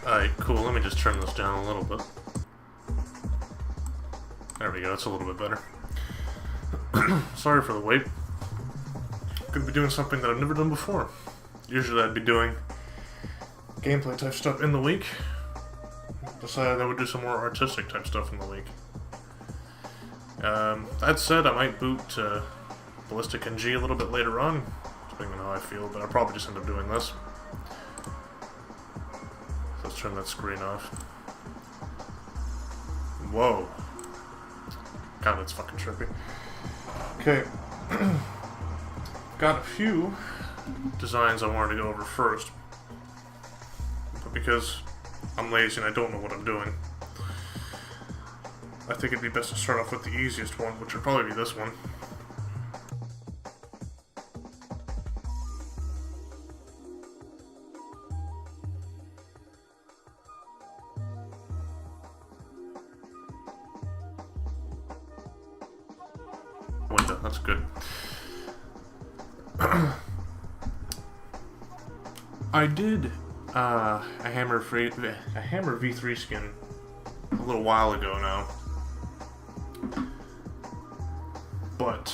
Alright, cool. Let me just turn this down a little bit. There we go, it's a little bit better. Sorry for the wait. Gonna be doing something that I've never done before. Usually I'd be doing gameplay type stuff in the week. Decided I would do some more artistic type stuff in the week. That said, I might boot Ballistic NG a little bit later on, depending on how I feel, but I'll probably just end up doing this. So let's turn that screen off. Whoa. God, that's fucking trippy. Okay. Got a few designs I wanted to go over first. But because I'm lazy and I don't know what I'm doing, I think it'd be best to start off with the easiest one, which would probably be this one. Window, that's good. I did a Hammer V3 skin a little while ago now, but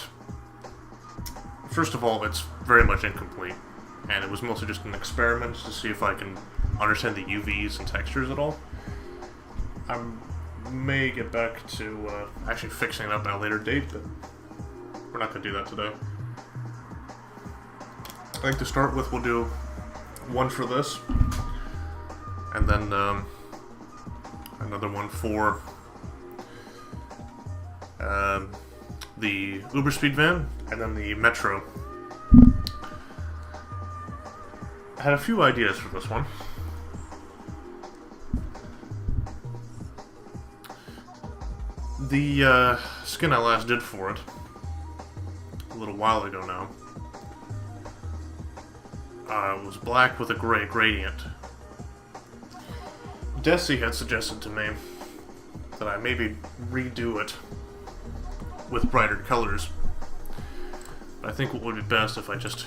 first of all, it's very much incomplete, and it was mostly just an experiment to see if I can understand the UVs and textures at all. I may get back to actually fixing it up at a later date, but we're not going to do that today. I think to start with, we'll do one for this, and then another one for the Uber Speed van, and then the Metro. I had a few ideas for this one. The skin I last did for it, a little while ago now, was black with a gray gradient. Desi had suggested to me that I maybe redo it with brighter colors. But I think what would be best if I just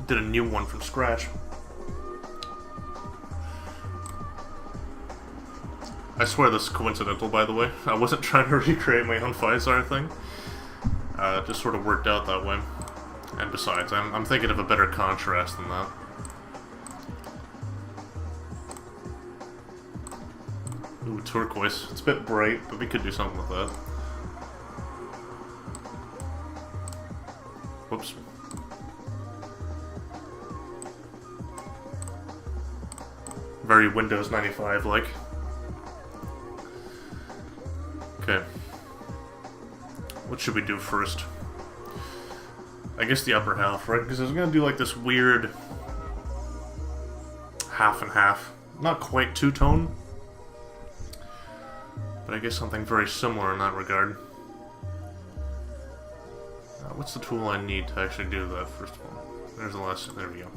did a new one from scratch. I swear this is coincidental, by the way. I wasn't trying to recreate my own Pfizer thing. It just sort of worked out that way. And besides, I'm thinking of a better contrast than that. Ooh, turquoise. It's a bit bright, but we could do something with that. Whoops. Very Windows 95-like. Okay. What should we do first? I guess the upper half, right? Because I was going to do like this weird half and half. Not quite two-tone, but I guess something very similar in that regard. What's the tool I need to actually do that first one? There's the last... There we go.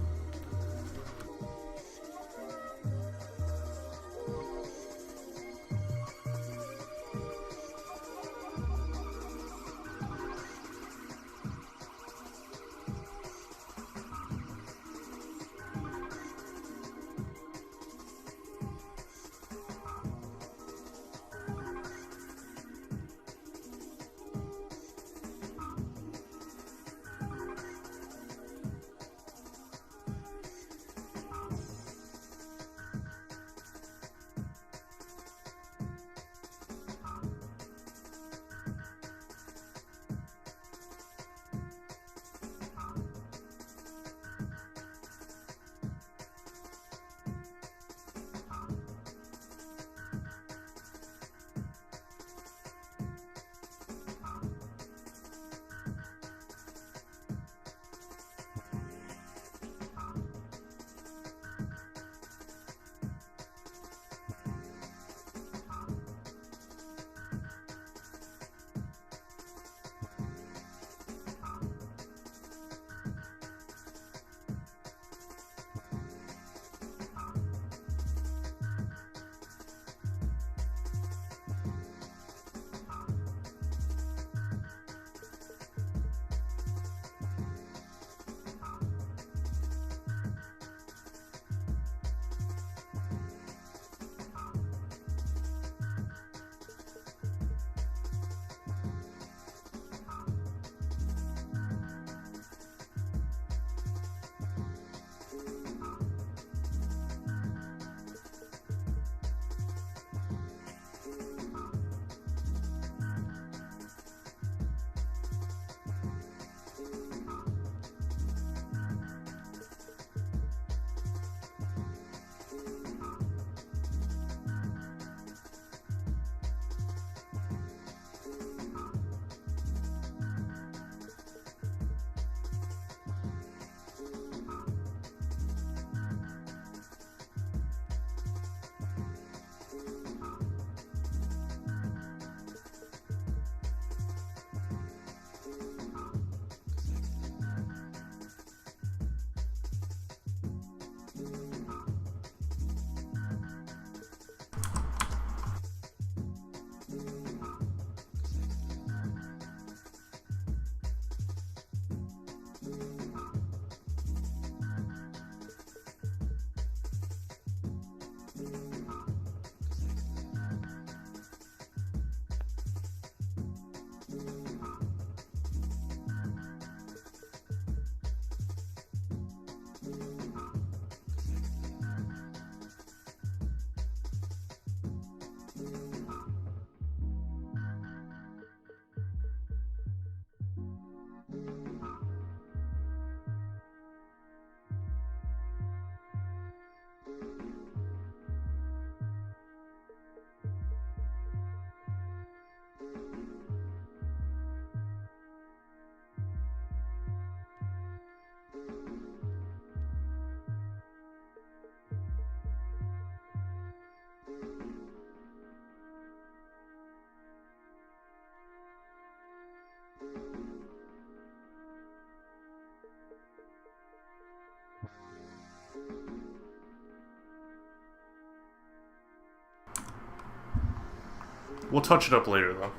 We'll touch it up later, though.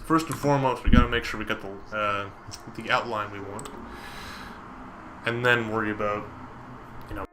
First and foremost, we gotta make sure we got the outline we want. And then worry about, you know...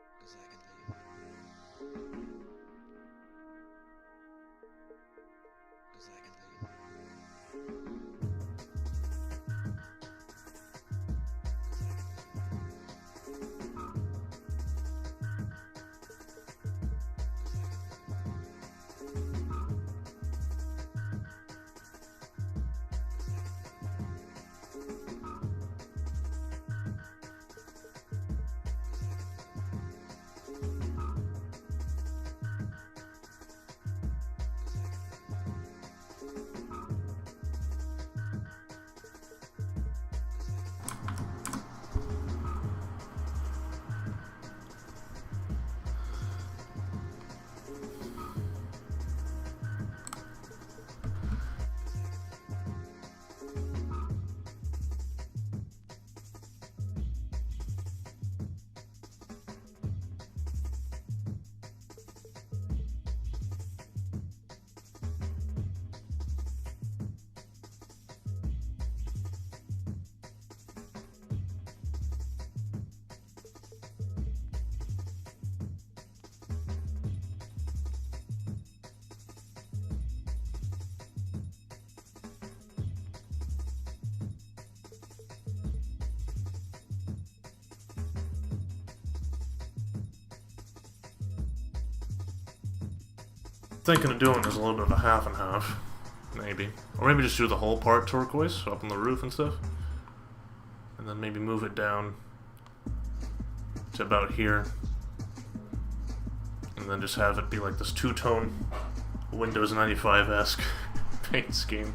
Thinking of doing is a little bit of a half and half, maybe. Or maybe just do the whole part turquoise, up on the roof and stuff. And then maybe move it down to about here. And then just have it be like this two-tone Windows 95-esque paint scheme.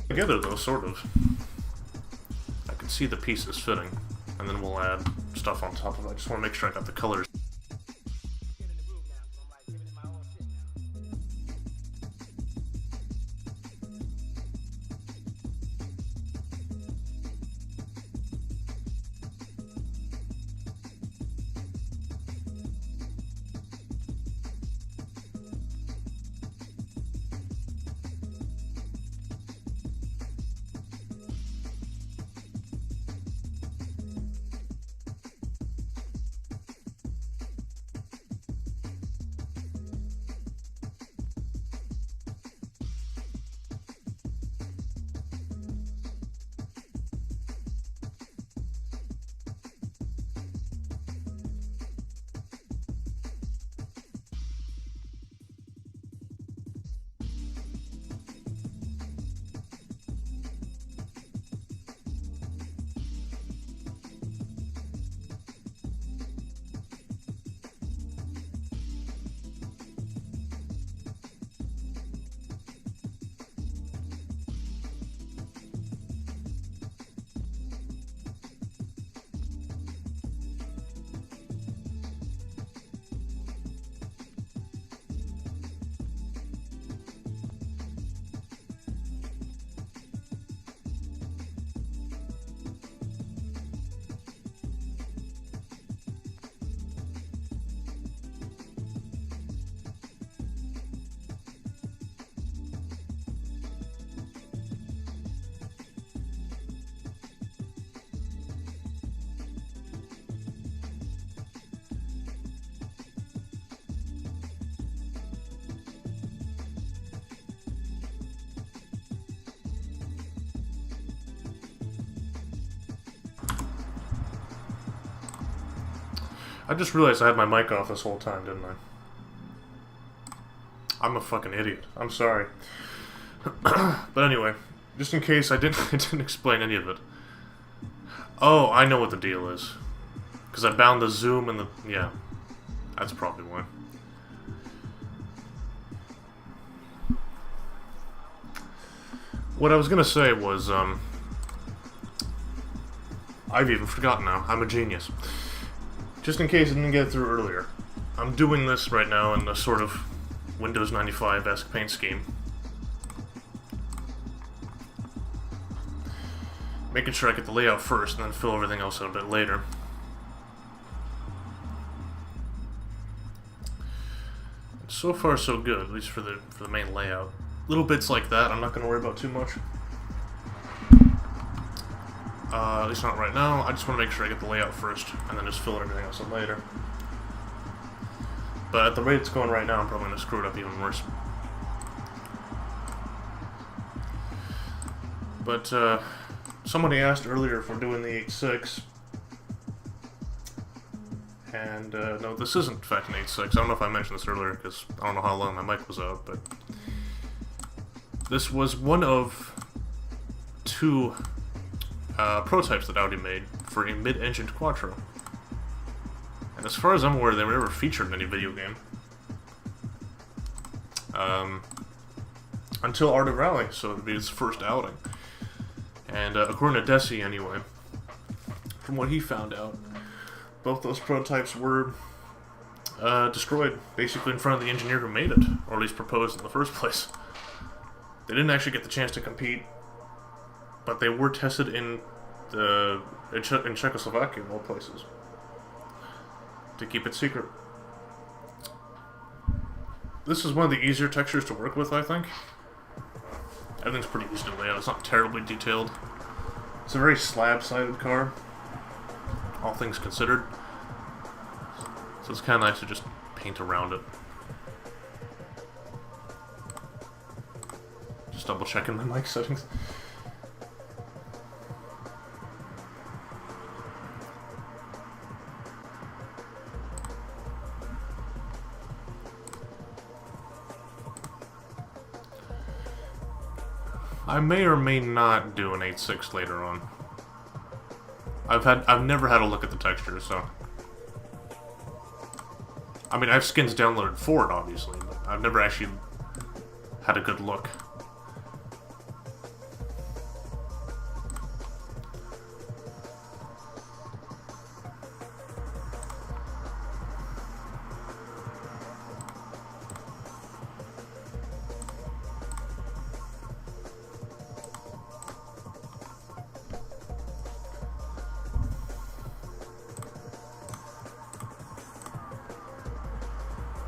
Together though, sort of. I can see the pieces fitting, and then we'll add stuff on top of it. I just want to make sure I got the colors. I just realized I had my mic off this whole time, didn't I? I'm a fucking idiot. I'm sorry. But anyway, just in case I didn't explain any of it. Oh, I know what the deal is. Because I bound the zoom and the... yeah. That's probably why. What I was gonna say was, I've even forgotten now. I'm a genius. Just in case I didn't get through earlier. I'm doing this right now in a sort of Windows 95-esque paint scheme. Making sure I get the layout first and then fill everything else out a bit later. So far so good, at least for the main layout. Little bits like that I'm not going to worry about too much. At least not right now. I just want to make sure I get the layout first and then just fill everything else out later. But at the rate it's going right now, I'm probably going to screw it up even worse. But, somebody asked earlier if we're doing the 8.6. And, no, this isn't in fact an 8.6. I don't know if I mentioned this earlier, because I don't know how long my mic was out, but... this was one of two prototypes that Audi made for a mid-engined Quattro. And as far as I'm aware, they were never featured in any video game. Until Art of Rally, so it would be its first outing. And according to Desi, anyway, from what he found out, both those prototypes were destroyed, basically in front of the engineer who made it, or at least proposed in the first place. They didn't actually get the chance to compete, but they were tested in Czechoslovakia, of all places, to keep it secret. This is one of the easier textures to work with, I think. Everything's pretty easy to lay out. It's not terribly detailed. It's a very slab-sided car, all things considered. So it's kind of nice to just paint around it. Just double-checking my mic settings. I may or may not do an 8.6 later on. I've never had a look at the texture, so... I mean, I have skins downloaded for it, obviously, but I've never actually had a good look.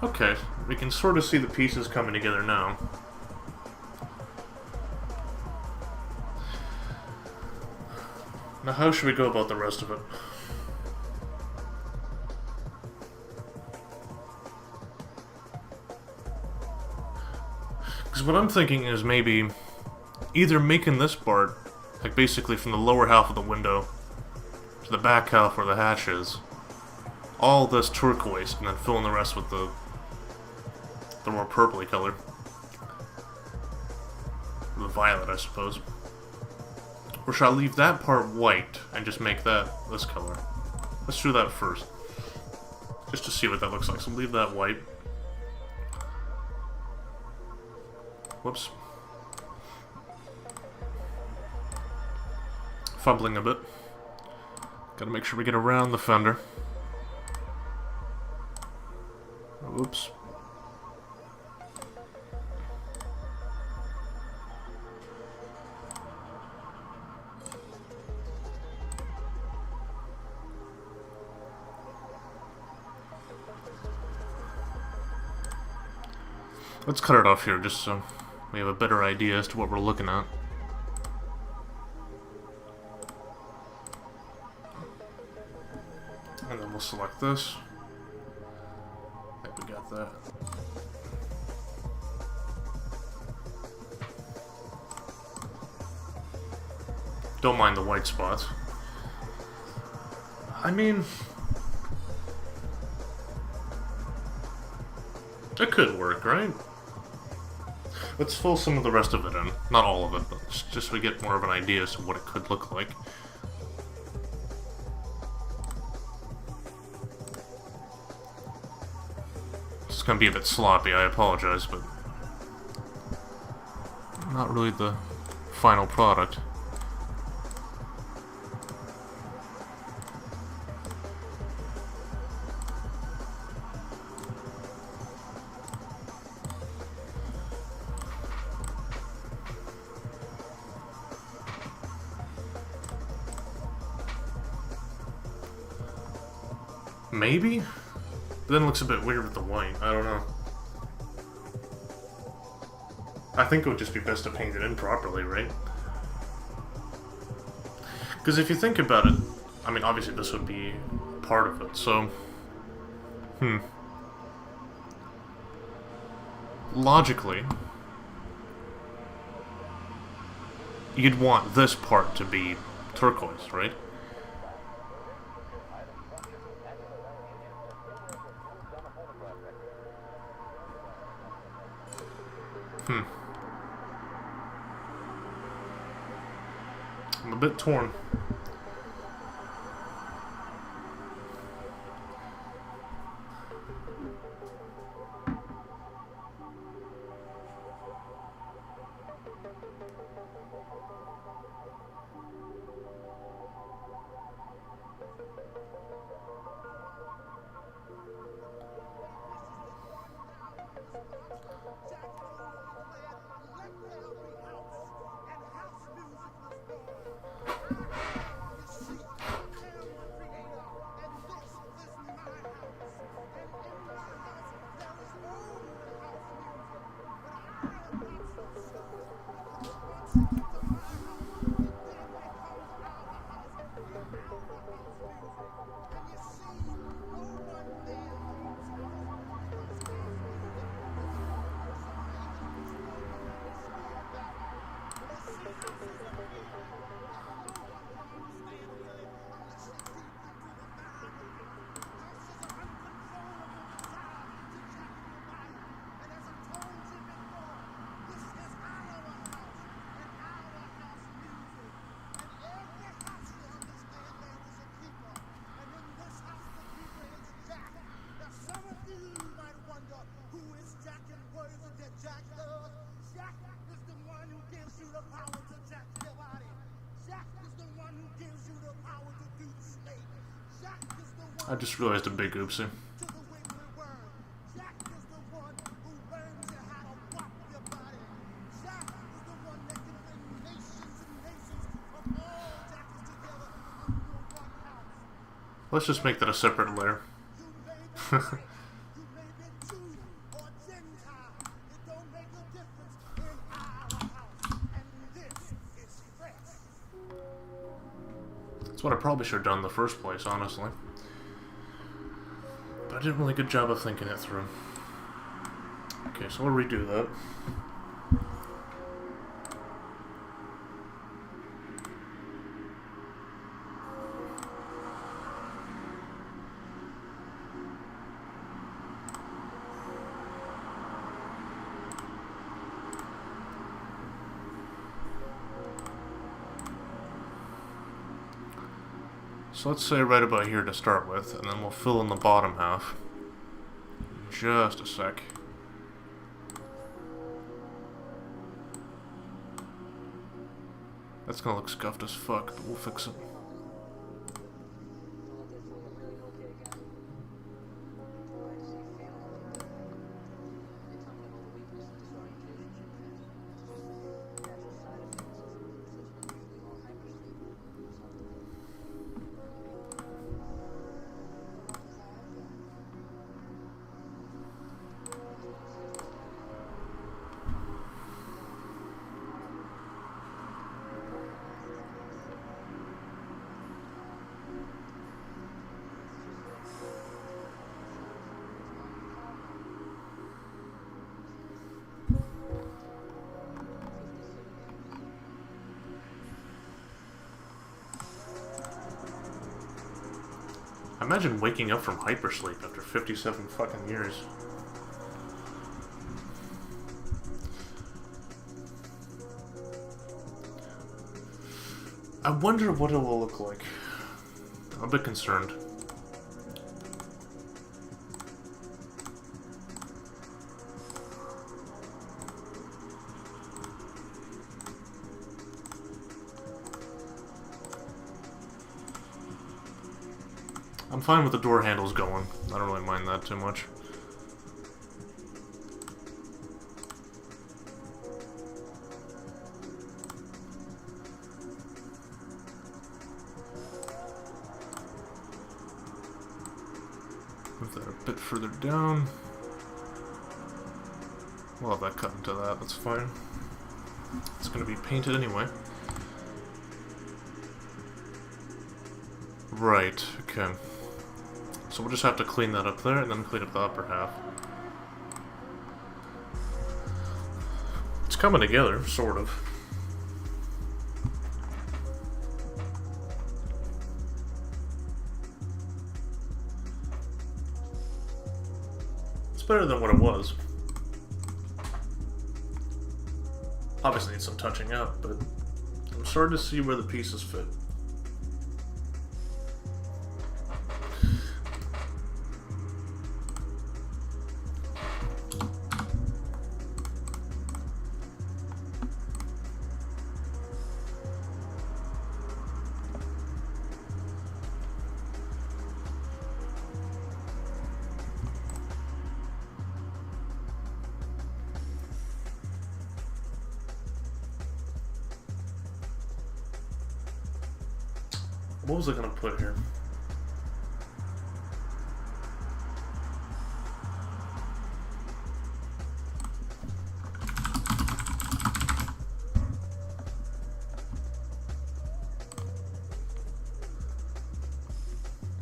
Okay, we can sort of see the pieces coming together now. Now how should we go about the rest of it? Because what I'm thinking is maybe either making this part, like basically from the lower half of the window to the back half where the hatch is, all this turquoise, and then fill in the rest with the more purpley color. The violet, I suppose. Or should I leave that part white and just make that this color? Let's do that first. Just to see what that looks like. So leave that white. Whoops. Fumbling a bit. Gotta make sure we get around the fender. Oops. Let's cut it off here just so we have a better idea as to what we're looking at. And then we'll select this. I think we got that. Don't mind the white spots. I mean, it could work, right? Let's fill some of the rest of it in. Not all of it, but just so we get more of an idea as to what it could look like. It's gonna be a bit sloppy, I apologize, but not really the final product. Maybe? But then it looks a bit weird with the white. I don't know. I think it would just be best to paint it in properly, right? Because if you think about it, I mean, obviously this would be part of it, so... Logically, you'd want this part to be turquoise, right? I'm a bit torn. I just realized a big oopsie. Let's just make that a separate layer. That's what I probably should have done in the first place, honestly. But I did a really good job of thinking it through. Okay, so we'll redo that. So let's say right about here to start with, and then we'll fill in the bottom half. Just a sec. That's gonna look scuffed as fuck, but we'll fix it. Imagine waking up from hypersleep after 57 fucking years. I wonder what it will look like. I'm a bit concerned. I'm fine with the door handles going. I don't really mind that too much. Move that a bit further down. We'll have that cut into that, that's fine. It's going to be painted anyway. Right, okay. So we'll just have to clean that up there and then clean up the upper half. It's coming together, sort of. It's better than what it was. Obviously needs some touching up, but I'm starting to see where the pieces fit. What was I gonna put here?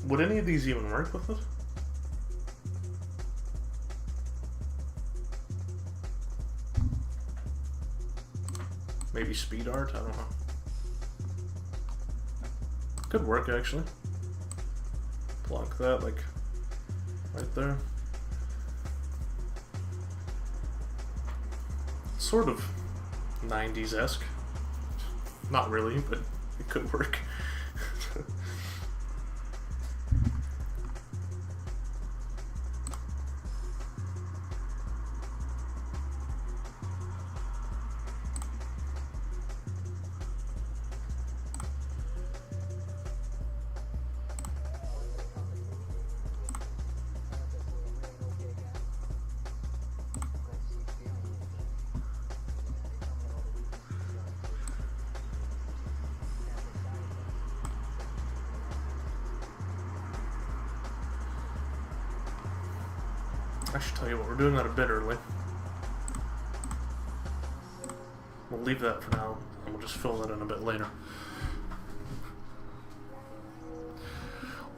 Would any of these even work with it? Maybe speed art? I don't know. Could work, actually. Block that, like, right there. Sort of 90s-esque. Not really, but it could work. I should tell you what, we're doing that a bit early. We'll leave that for now, and we'll just fill that in a bit later.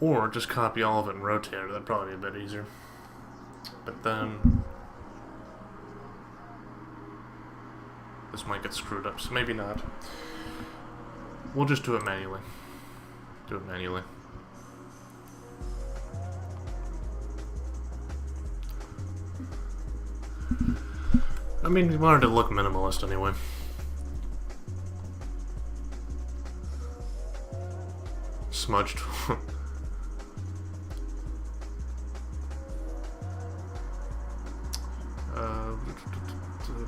Or just copy all of it and rotate it, that'd probably be a bit easier. But then this might get screwed up, so maybe not. We'll just do it manually. Do it manually. I mean, we wanted to look minimalist anyway. Smudged.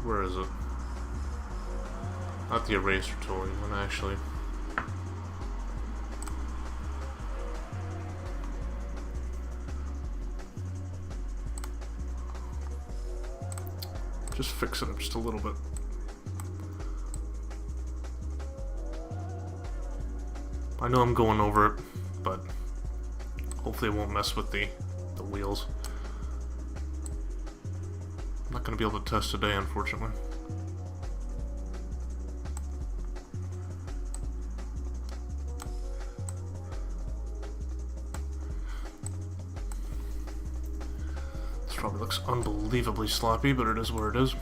Where is it? Not the eraser tool, even actually. Just fix it up just a little bit. I know I'm going over it, but hopefully it won't mess with the wheels. I'm not going to be able to test today, unfortunately. This probably looks unbelievably sloppy, but it is what it is.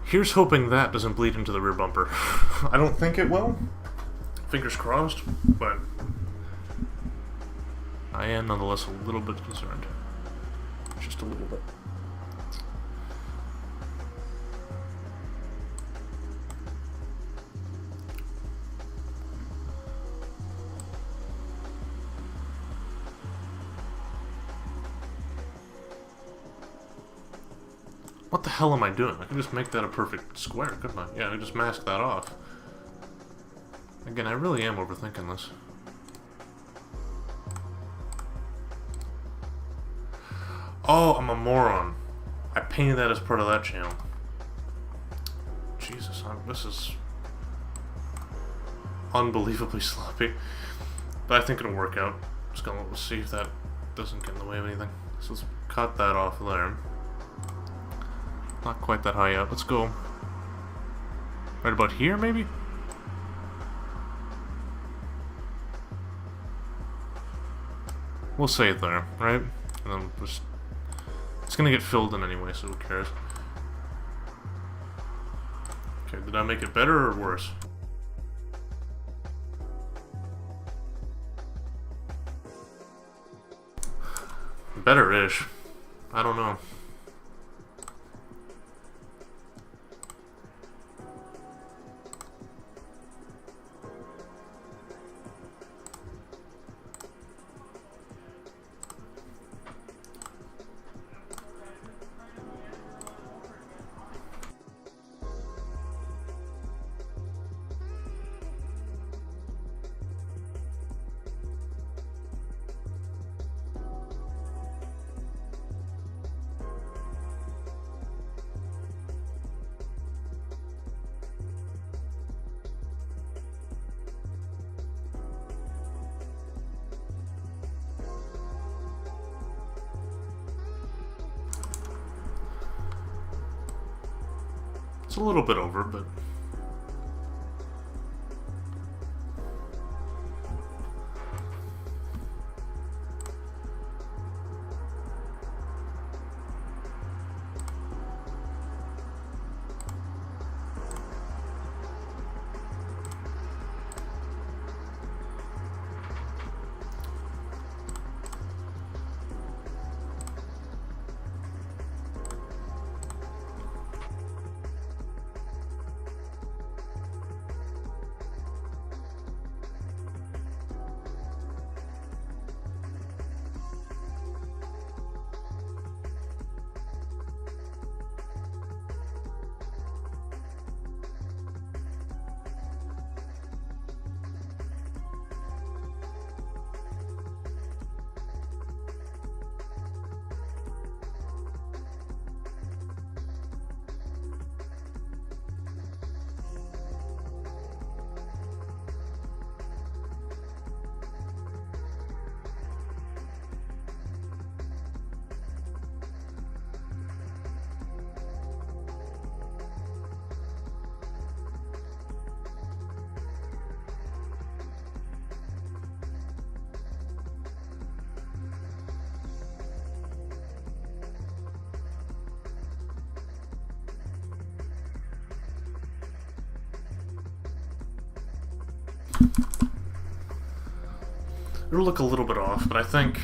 Here's hoping that doesn't bleed into the rear bumper. I don't think it will. Fingers crossed, but I am nonetheless a little bit concerned. Just a little bit. What the hell am I doing? I could just make that a perfect square, couldn't I? Yeah, I could just mask that off. Again, I really am overthinking this. Oh, I'm a moron. I painted that as part of that channel. Jesus, this is unbelievably sloppy. But I think it'll work out. Just gonna see if that doesn't get in the way of anything. So let's cut that off there. Not quite that high up. Let's go right about here, maybe? We'll say it there, right? And then just... It's gonna get filled in anyway, so who cares? Okay, did I make it better or worse? Better-ish. I don't know. It's a little bit over, but... It'll look a little bit off, but I think...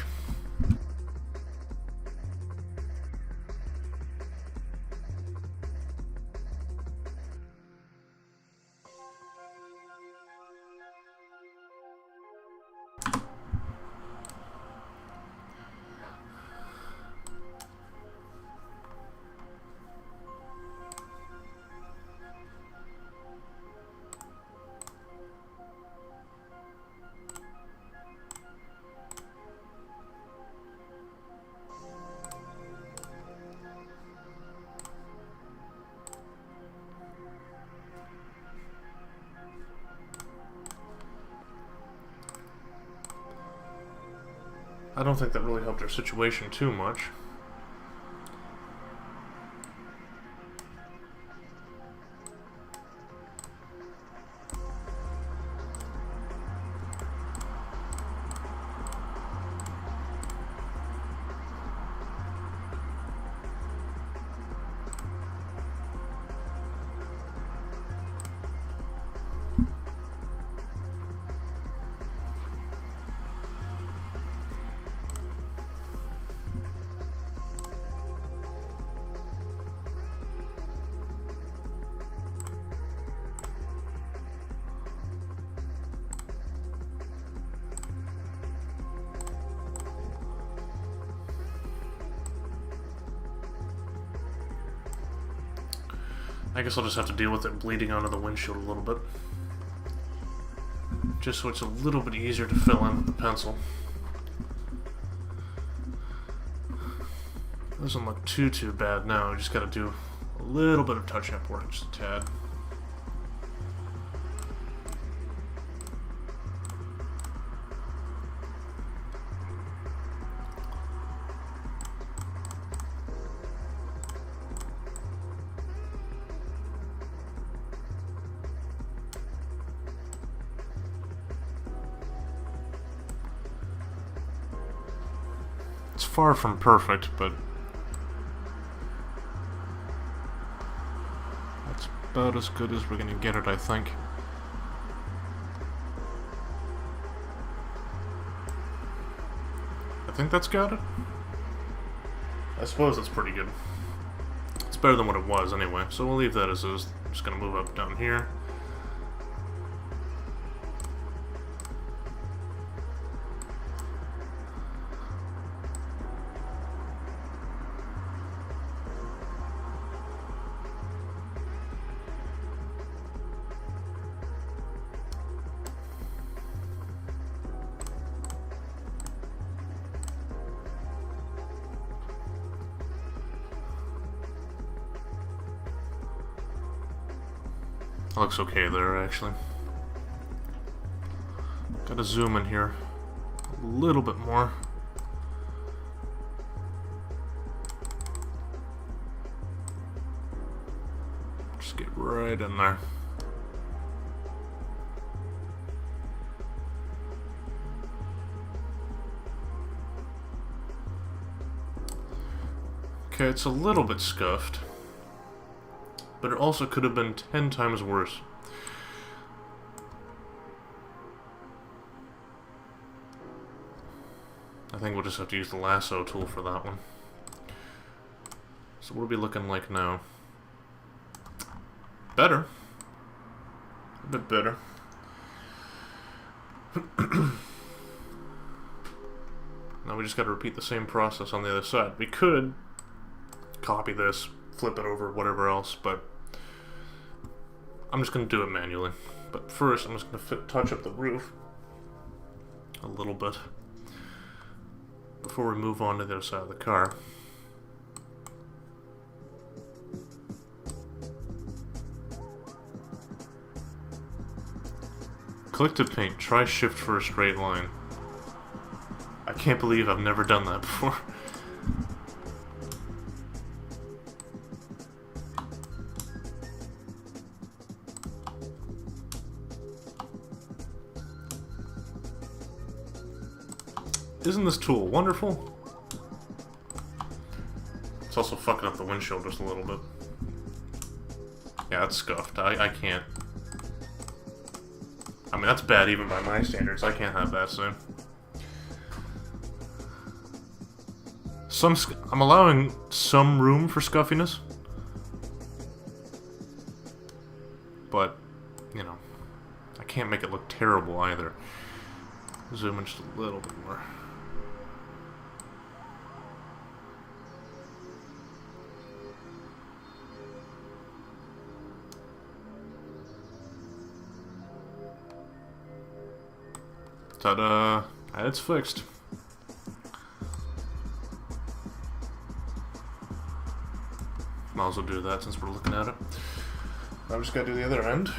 I don't think that really helped our situation too much. I guess I'll just have to deal with it bleeding onto the windshield a little bit. Just so it's a little bit easier to fill in with the pencil. Doesn't look too bad now. We just gotta do a little bit of touch-up work, just a tad. It's far from perfect, but that's about as good as we're gonna get it, I think. I think that's got it. I suppose that's pretty good. It's better than what it was anyway, so we'll leave that as is. I'm just gonna move up down here. Looks okay there, actually. Gotta zoom in here a little bit more. Just get right in there. Okay, it's a little bit scuffed. But it also could have been 10 times worse. I think we'll just have to use the lasso tool for that one. So what are we looking like now? Better. A bit better. Now we just got to repeat the same process on the other side. We could copy this, flip it over, whatever else, but I'm just going to do it manually. But first, I'm just going to touch up the roof a little bit before we move on to the other side of the car. Click to paint. Try shift for a straight line. I can't believe I've never done that before. Isn't this tool wonderful? It's also fucking up the windshield just a little bit. Yeah, it's scuffed. I can't. I mean, that's bad even by my standards. I can't have that soon. I'm allowing some room for scuffiness. But, you know, I can't make it look terrible either. Zoom in just a little bit more. Ta-da! It's fixed. Might as well do that since we're looking at it. I've just got to do the other end.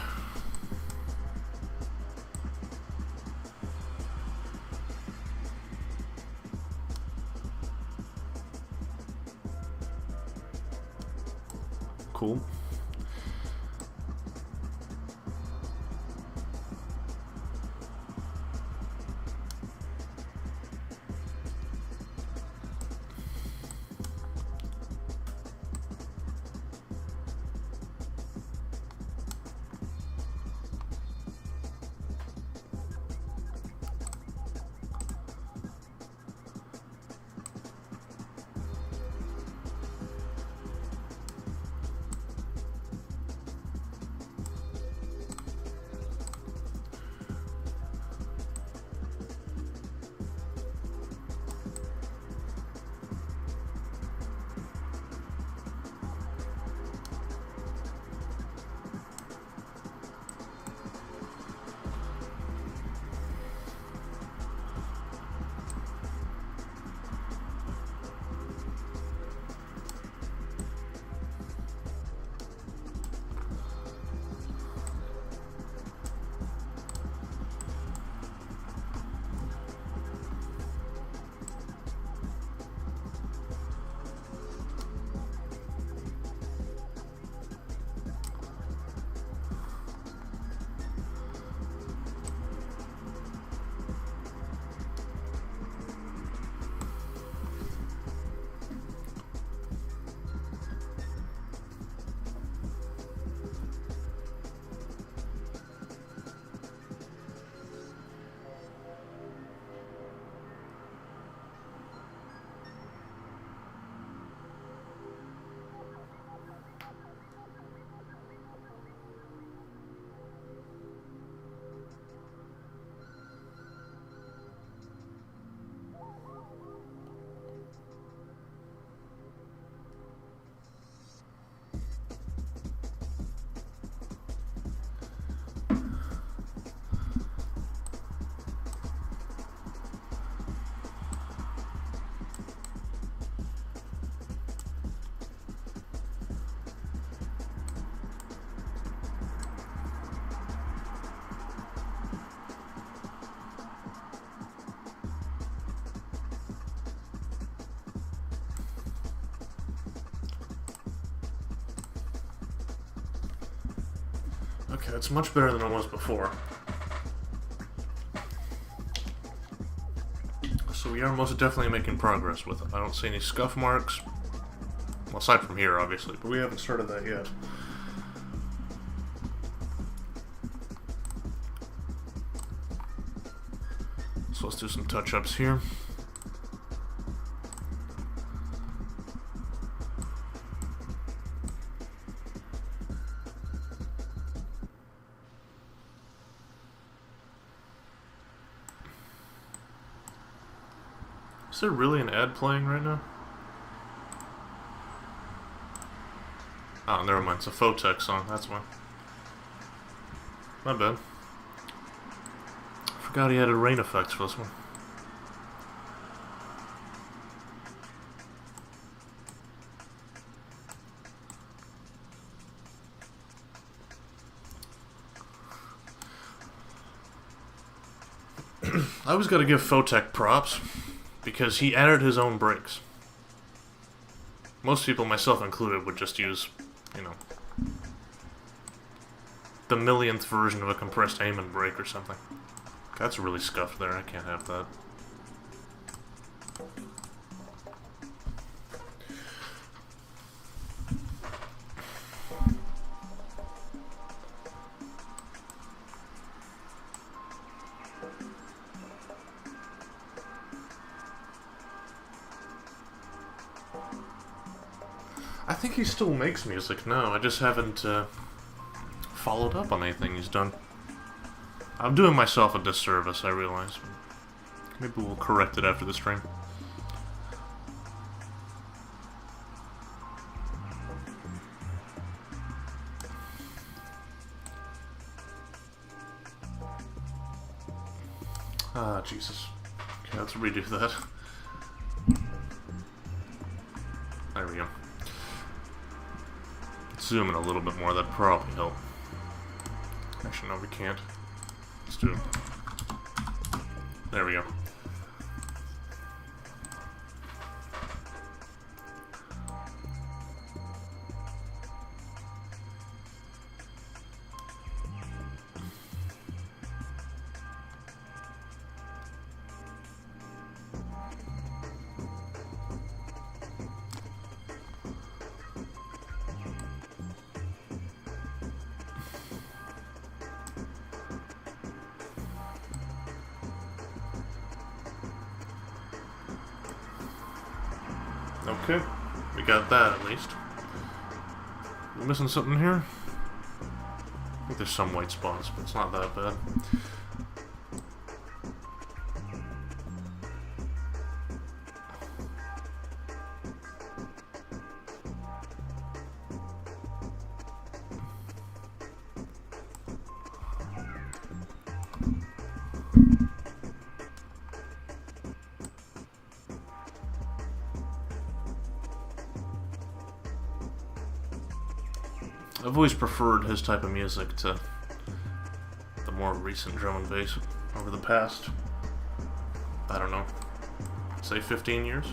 Cool. Okay, that's much better than it was before. So we are most definitely making progress with it. I don't see any scuff marks. Well, aside from here, obviously, but we haven't started that yet. So let's do some touch-ups here. Is there really an ad playing right now? Oh, never mind. It's a Photech song. That's why. My bad. Forgot he added rain effects for this one. I always gotta give Photech props, because he added his own brakes. Most people, myself included, would just use, you know, the millionth version of a compressed Amon brake or something. That's really scuffed there, I can't have that. I think he still makes music now, I just haven't followed up on anything he's done. I'm doing myself a disservice, I realize. Maybe we'll correct it after the stream. Ah, Jesus. Okay, let's redo that. There we go. Zoom in a little bit more, that'd probably help. Actually, no, we can't. Let's do it. There we go. Okay, we got that at least. We missing something here? I think there's some white spots, but it's not that bad. I've always preferred his type of music to the more recent drum and bass over the past, I don't know, say 15 years.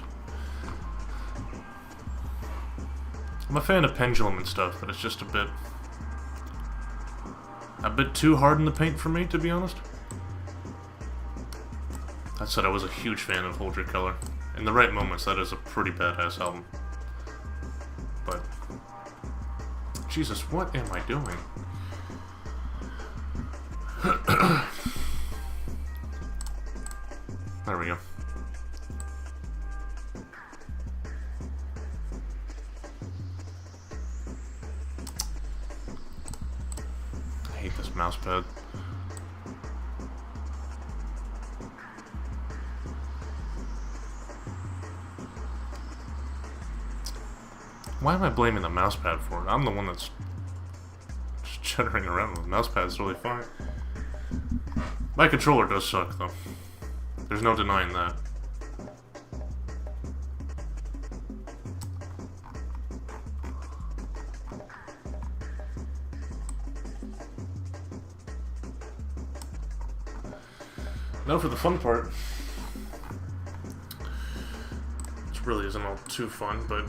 I'm a fan of Pendulum and stuff, but it's just a bit too hard in the paint for me, to be honest. That said, I was a huge fan of Hold Your Color. In the right moments, that is a pretty badass album. But Jesus, what am I doing? There we go. I hate this mouse pad. Why am I blaming the mousepad for it? I'm the one that's just chittering around with the mousepad. It's really fine. My controller does suck, though. There's no denying that. Now for the fun part. Which really isn't all too fun, but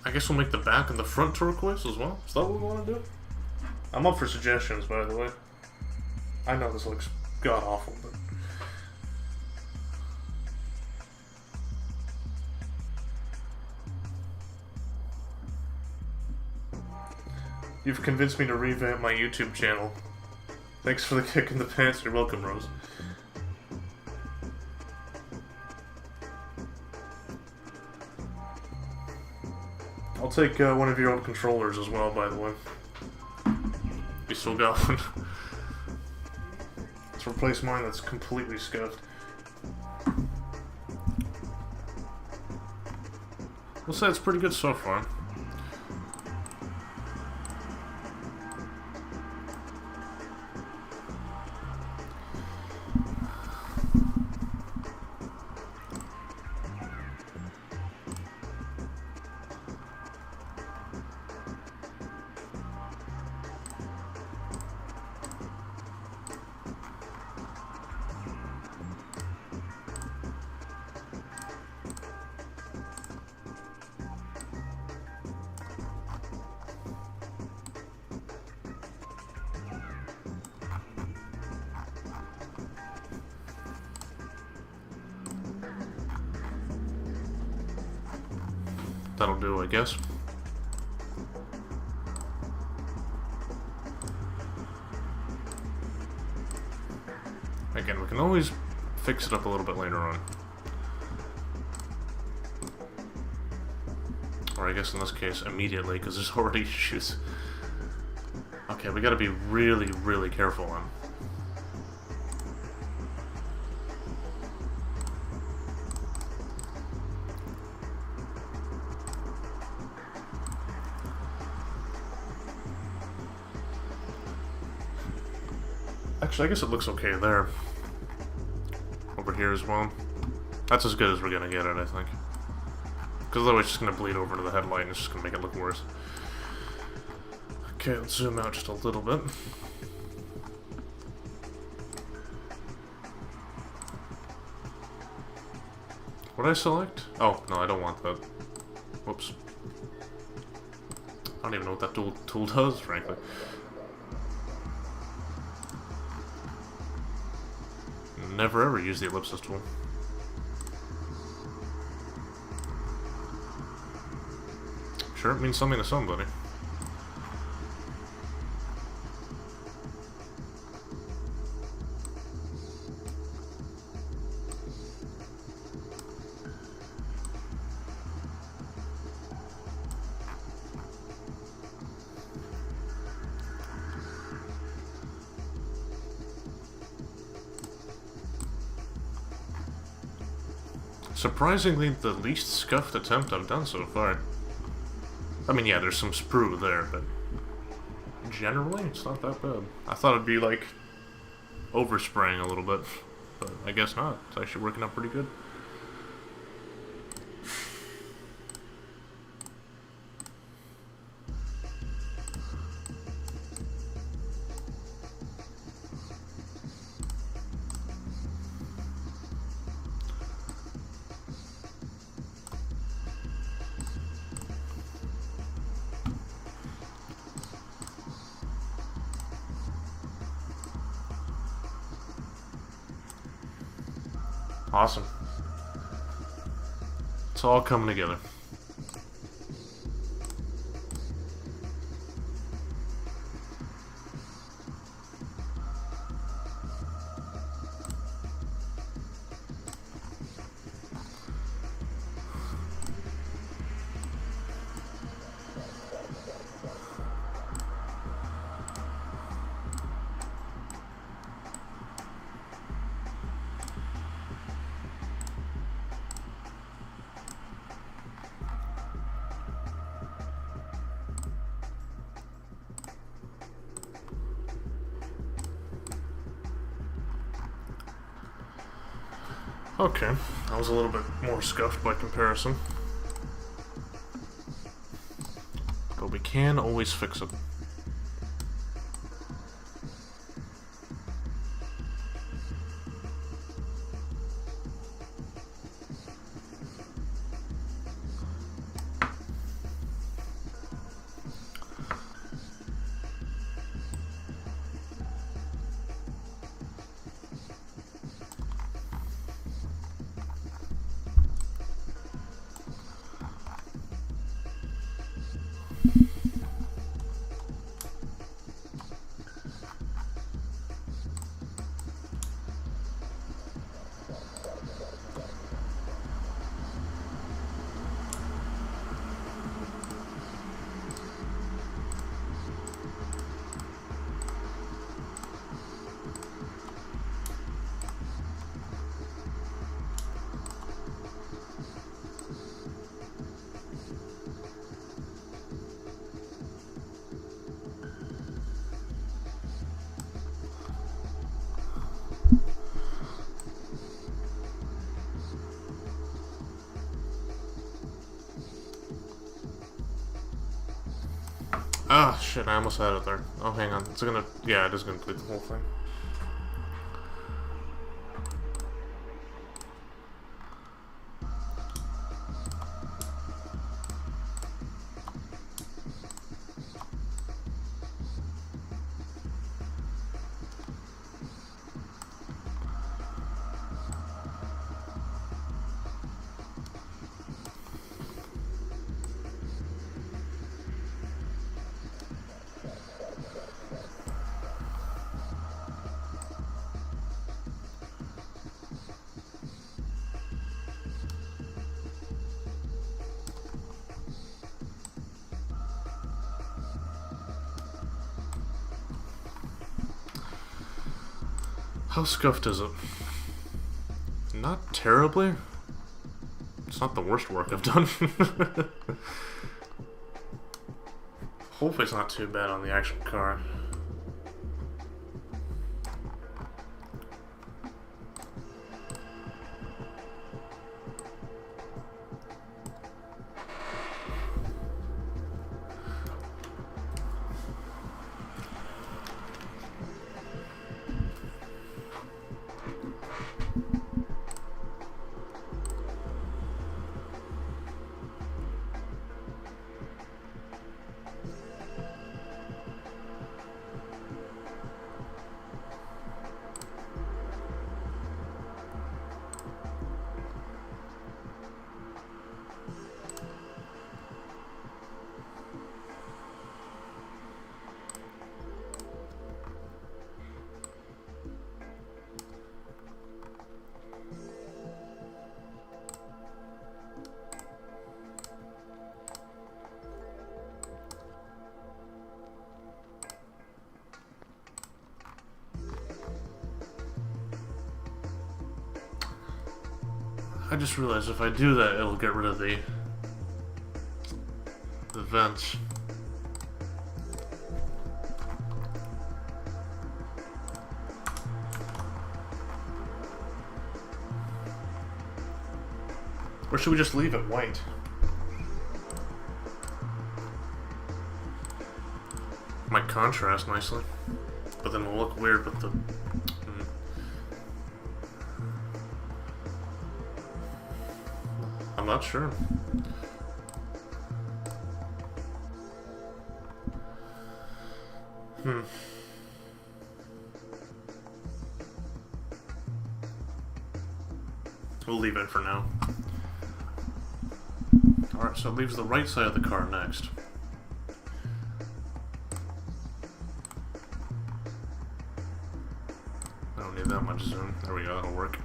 I guess we'll make the back and the front turquoise as well. Is that what we want to do? I'm up for suggestions, by the way. I know this looks god-awful, but... You've convinced me to revamp my YouTube channel. Thanks for the kick in the pants. You're welcome, Rose. I'll take one of your old controllers as well, by the way. You still got one? Let's replace mine that's completely scuffed. We'll say it's pretty good so far. That'll do, I guess. Again, we can always fix it up a little bit later on. Or I guess in this case, immediately, because there's already issues. Okay, we gotta be really, really careful on. Actually, I guess it looks okay there. Over here as well. That's as good as we're gonna get it, I think. Because otherwise it's just gonna bleed over to the headlight and it's just gonna make it look worse. Okay, let's zoom out just a little bit. What did I select? Oh, no, I don't want that. Whoops. I don't even know what that tool does, frankly. Never ever use the ellipsis tool. Sure, it means something to somebody. Surprisingly, the least scuffed attempt I've done so far. I mean, yeah, there's some sprue there, but generally, it's not that bad. I thought it'd be, like, overspraying a little bit, but I guess not. It's actually working out pretty good. Awesome. It's all coming together. Okay, that was a little bit more scuffed by comparison. But we can always fix it. Ah, shit, I almost had it there. Oh, hang on. It's gonna... Yeah, it is gonna complete the whole thing. How scuffed is it? Not terribly. It's not the worst work I've done. Hopefully it's not too bad on the actual car. I just realized if I do that, it'll get rid of the vents. Or should we just leave it white? Might contrast nicely, but then it'll look weird with the... I'm not sure. We'll leave it for now. Alright, so it leaves the right side of the car next. I don't need that much zoom. There we go, that'll work.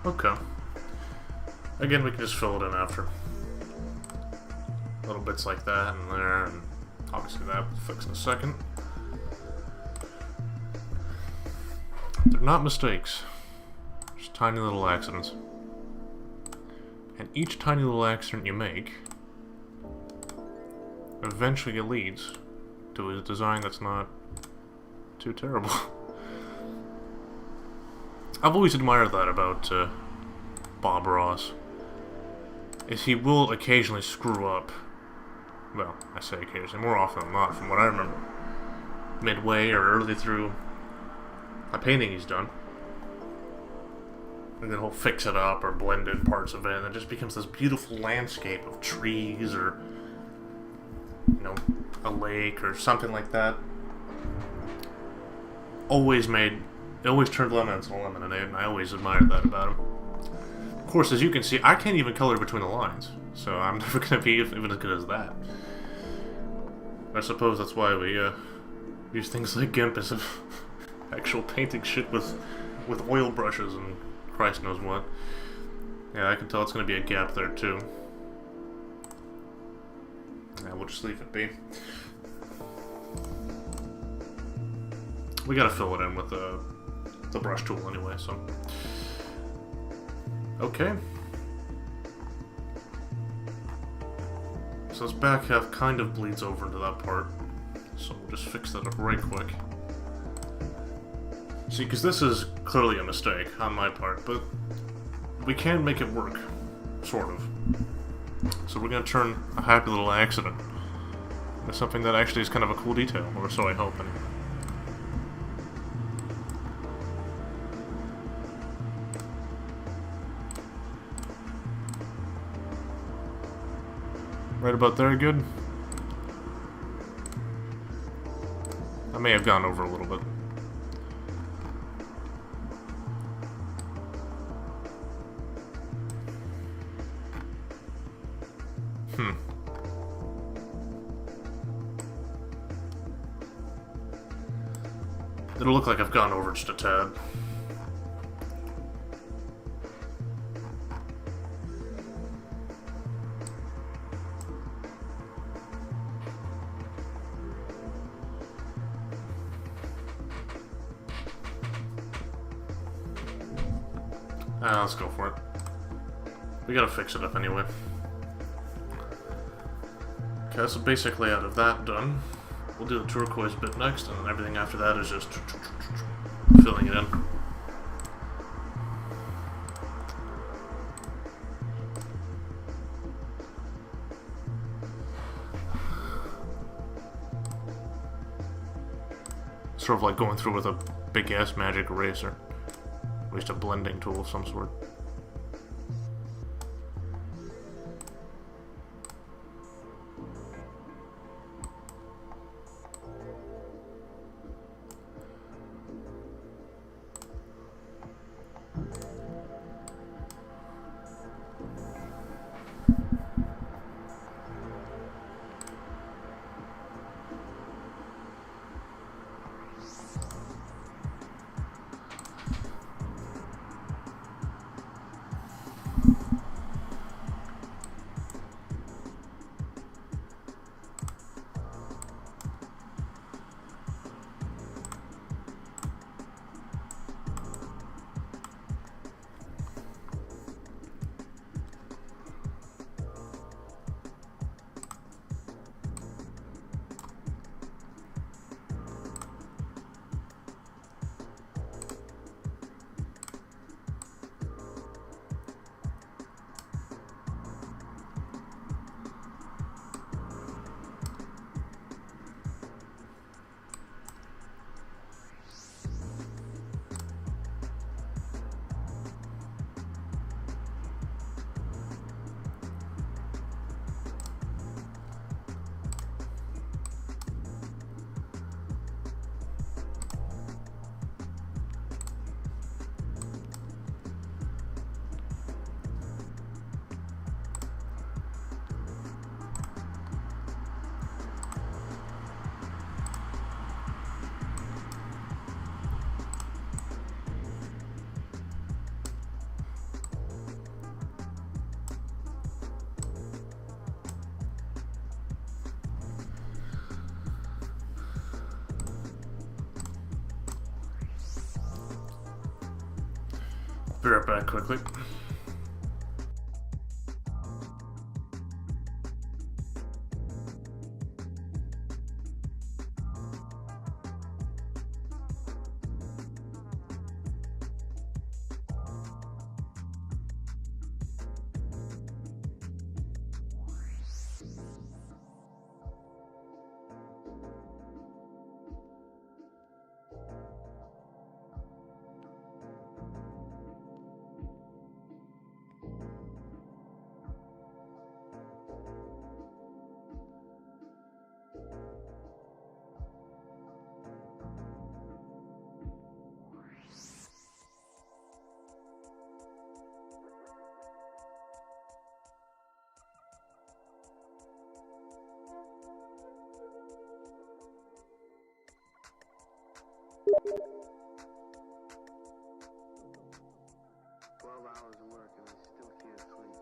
Okay. Again, we can just fill it in after. Little bits like that and there, and obviously that will fix in a second. They're not mistakes. Just tiny little accidents. And each tiny little accident you make eventually leads to a design that's not too terrible. I've always admired that about Bob Ross. Is he will occasionally screw up. Well, I say occasionally, more often than not, from what I remember. Midway or early through a painting he's done. And then he'll fix it up or blend in parts of it, and it just becomes this beautiful landscape of trees or, you know, a lake or something like that. always turned lemon into lemonade, and I always admired that about him. Of course, as you can see, I can't even color between the lines, so I'm never going to be even as good as that. I suppose that's why we use things like GIMP as of actual painting shit with oil brushes and Christ knows what. Yeah, I can tell it's going to be a gap there too. Yeah, we'll just leave it be. We gotta fill it in with the brush tool anyway, so. Okay. So this back half kind of bleeds over into that part. So we'll just fix that up right quick. See, because this is clearly a mistake on my part, but we can make it work. Sort of. So we're gonna turn a happy little accident into something that actually is kind of a cool detail, or so I hope anyway. Right about there, good? I may have gone over a little bit. It'll look like I've gone over just a tad. Let's go for it. We gotta fix it up anyway. Okay, so basically out of that done, we'll do the turquoise bit next, and then everything after that is just filling it in. Sort of like going through with a big-ass magic eraser. At least a blending tool of some sort. Be right back quickly. Hours of work and I still can't sleep.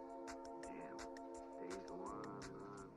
Damn, days go on and on.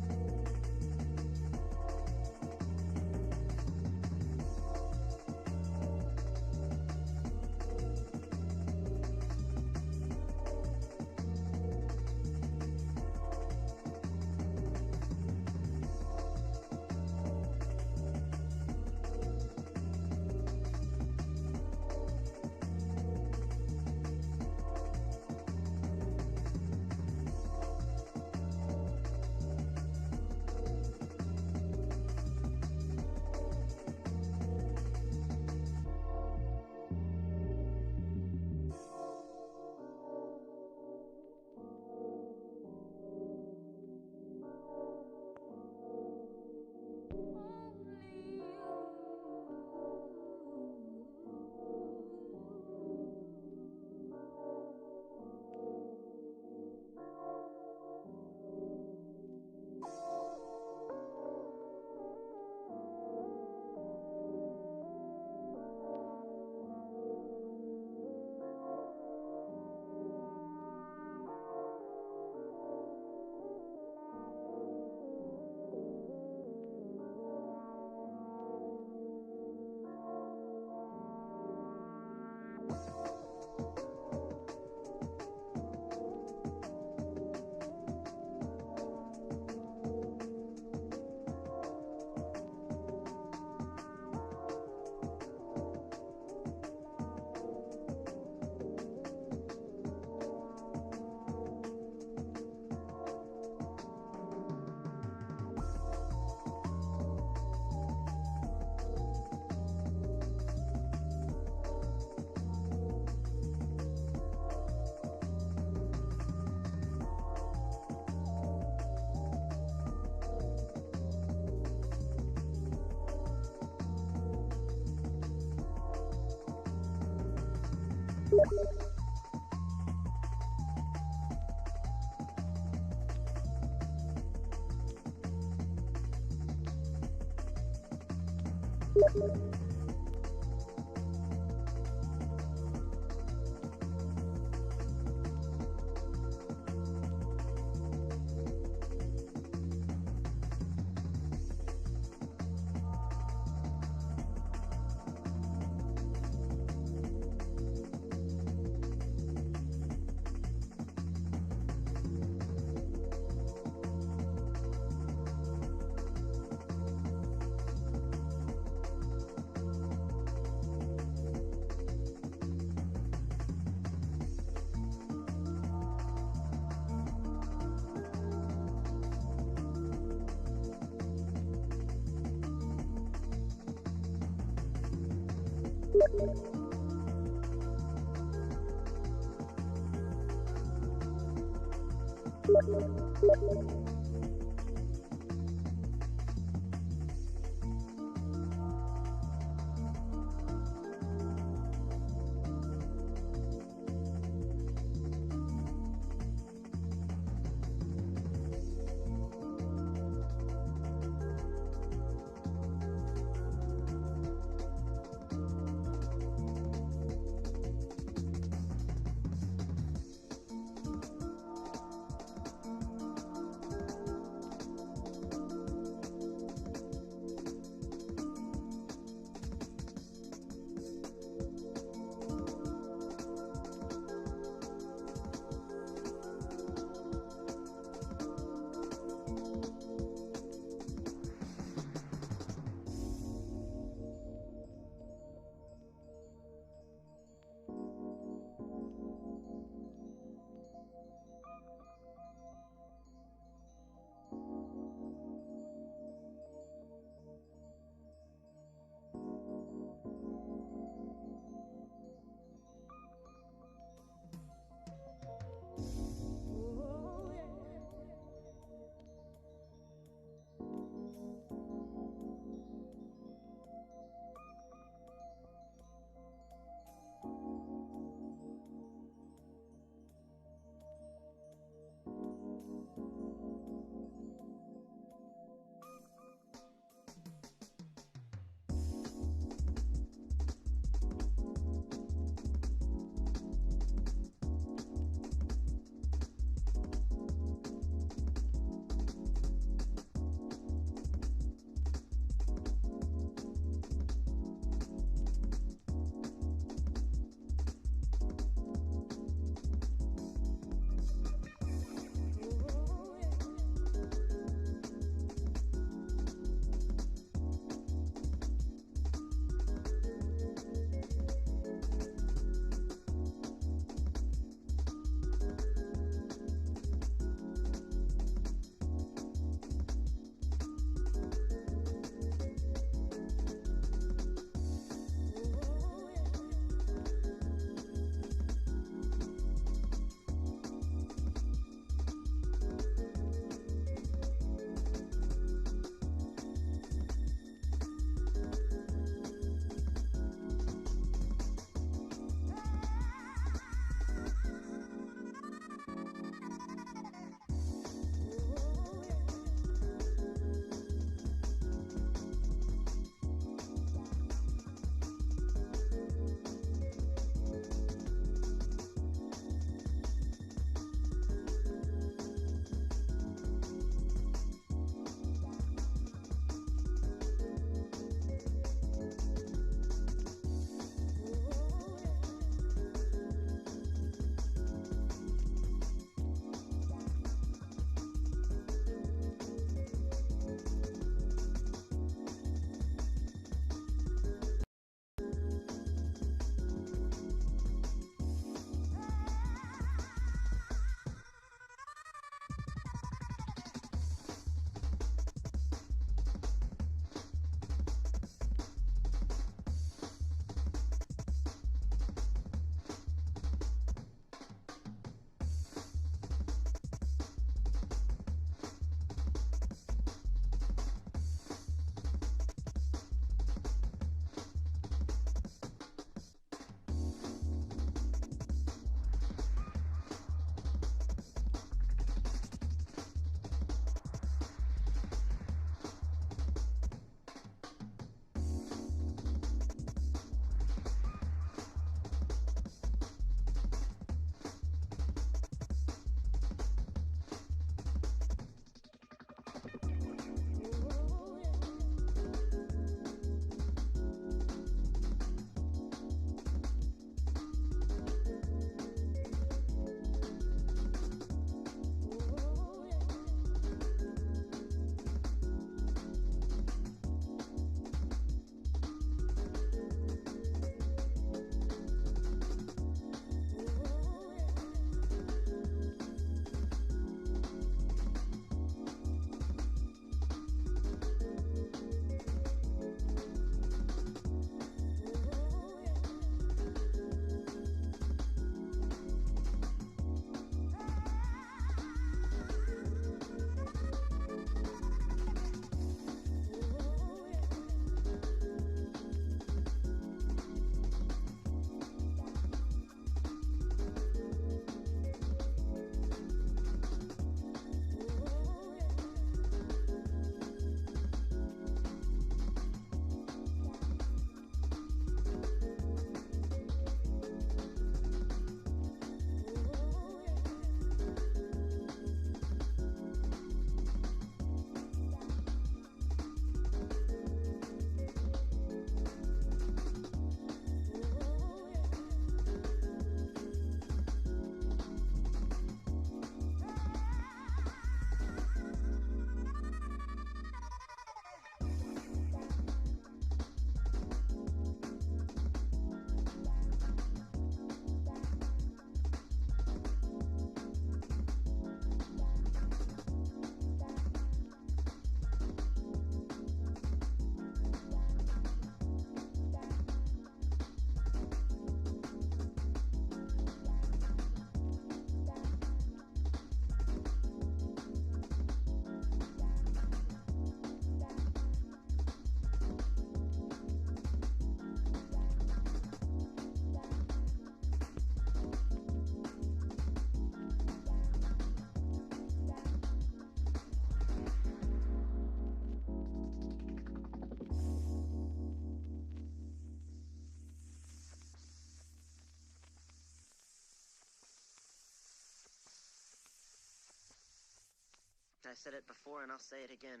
I said it before and I'll say it again.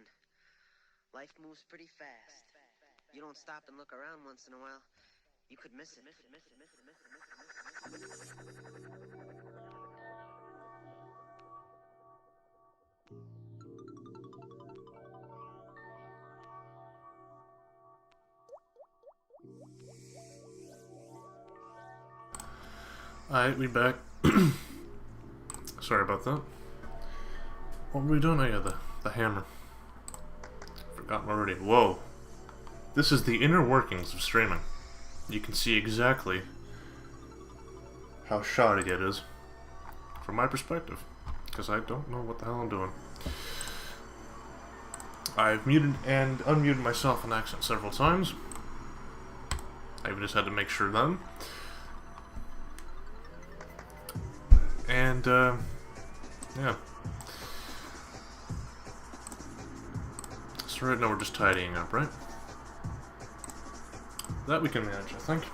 Life moves pretty fast. You don't stop and look around once in a while, you could miss it. Alright, we back. Sorry about that. What were we doing? Oh yeah, the hammer. Forgotten already. Whoa. This is the inner workings of streaming. You can see exactly how shoddy it is from my perspective, because I don't know what the hell I'm doing. I've muted and unmuted myself on accident several times. I even just had to make sure then. And, yeah. So right now we're just tidying up, right? That we can manage, I think.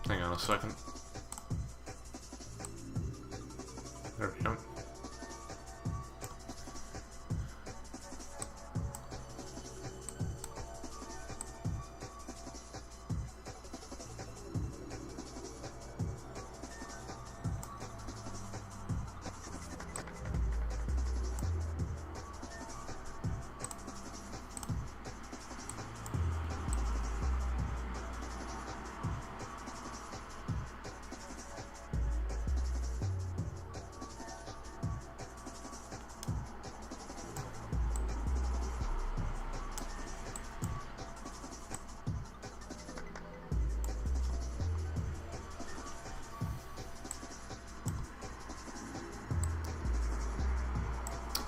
Hang on a second. There we go.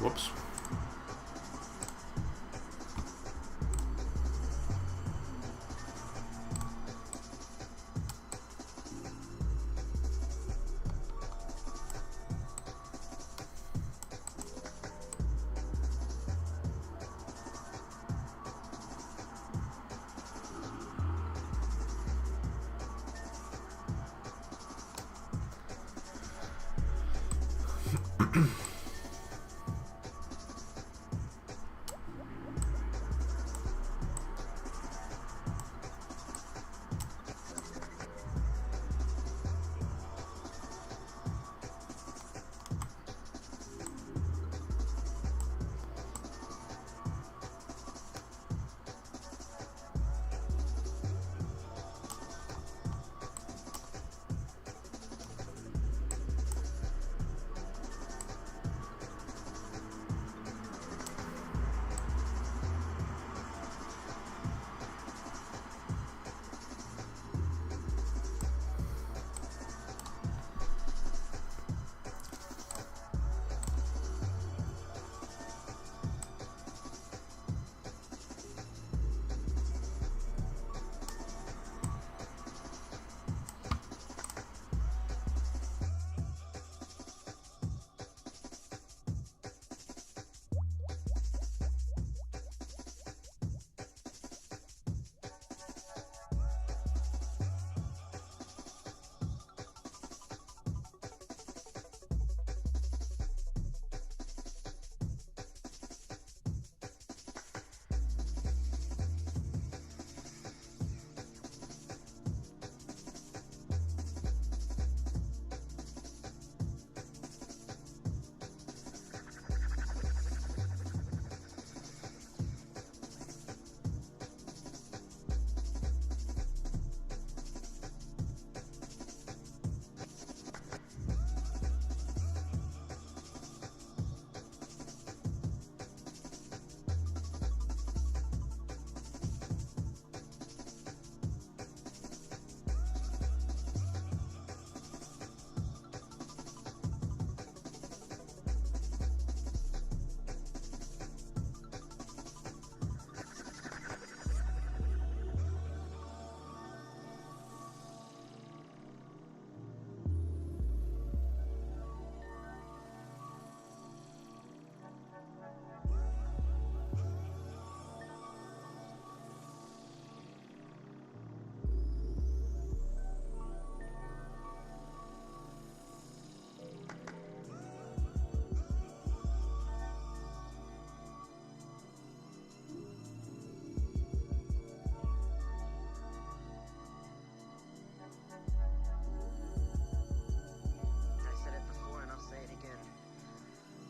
Whoops.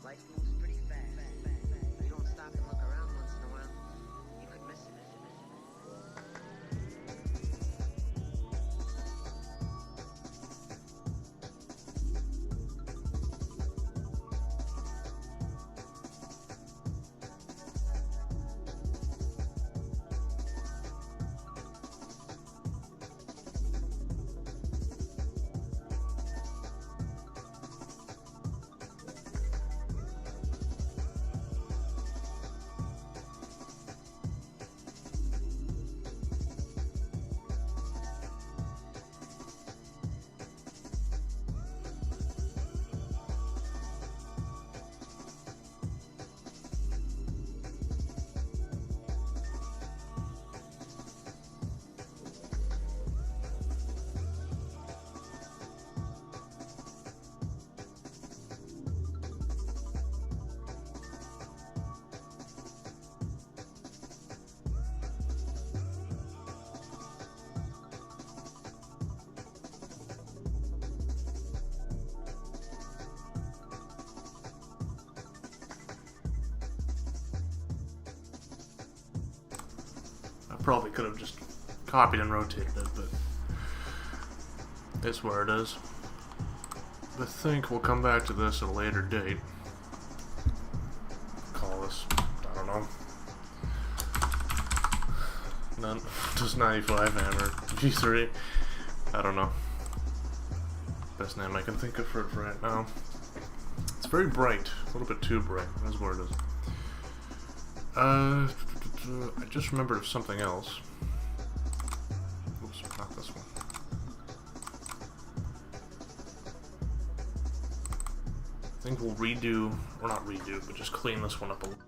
Life moves pretty fast. You don't stop and look around once in a while, you could miss it. I probably could have just copied and rotated it, but it's where it is. I think we'll come back to this at a later date. Call this, I don't know. None. Just 95 hammer. G3. I don't know. Best name I can think of for it right now. It's very bright. A little bit too bright. That's where it is. I just remembered of something else. Oops, not this one. I think we'll redo, or not redo, but just clean this one up a little.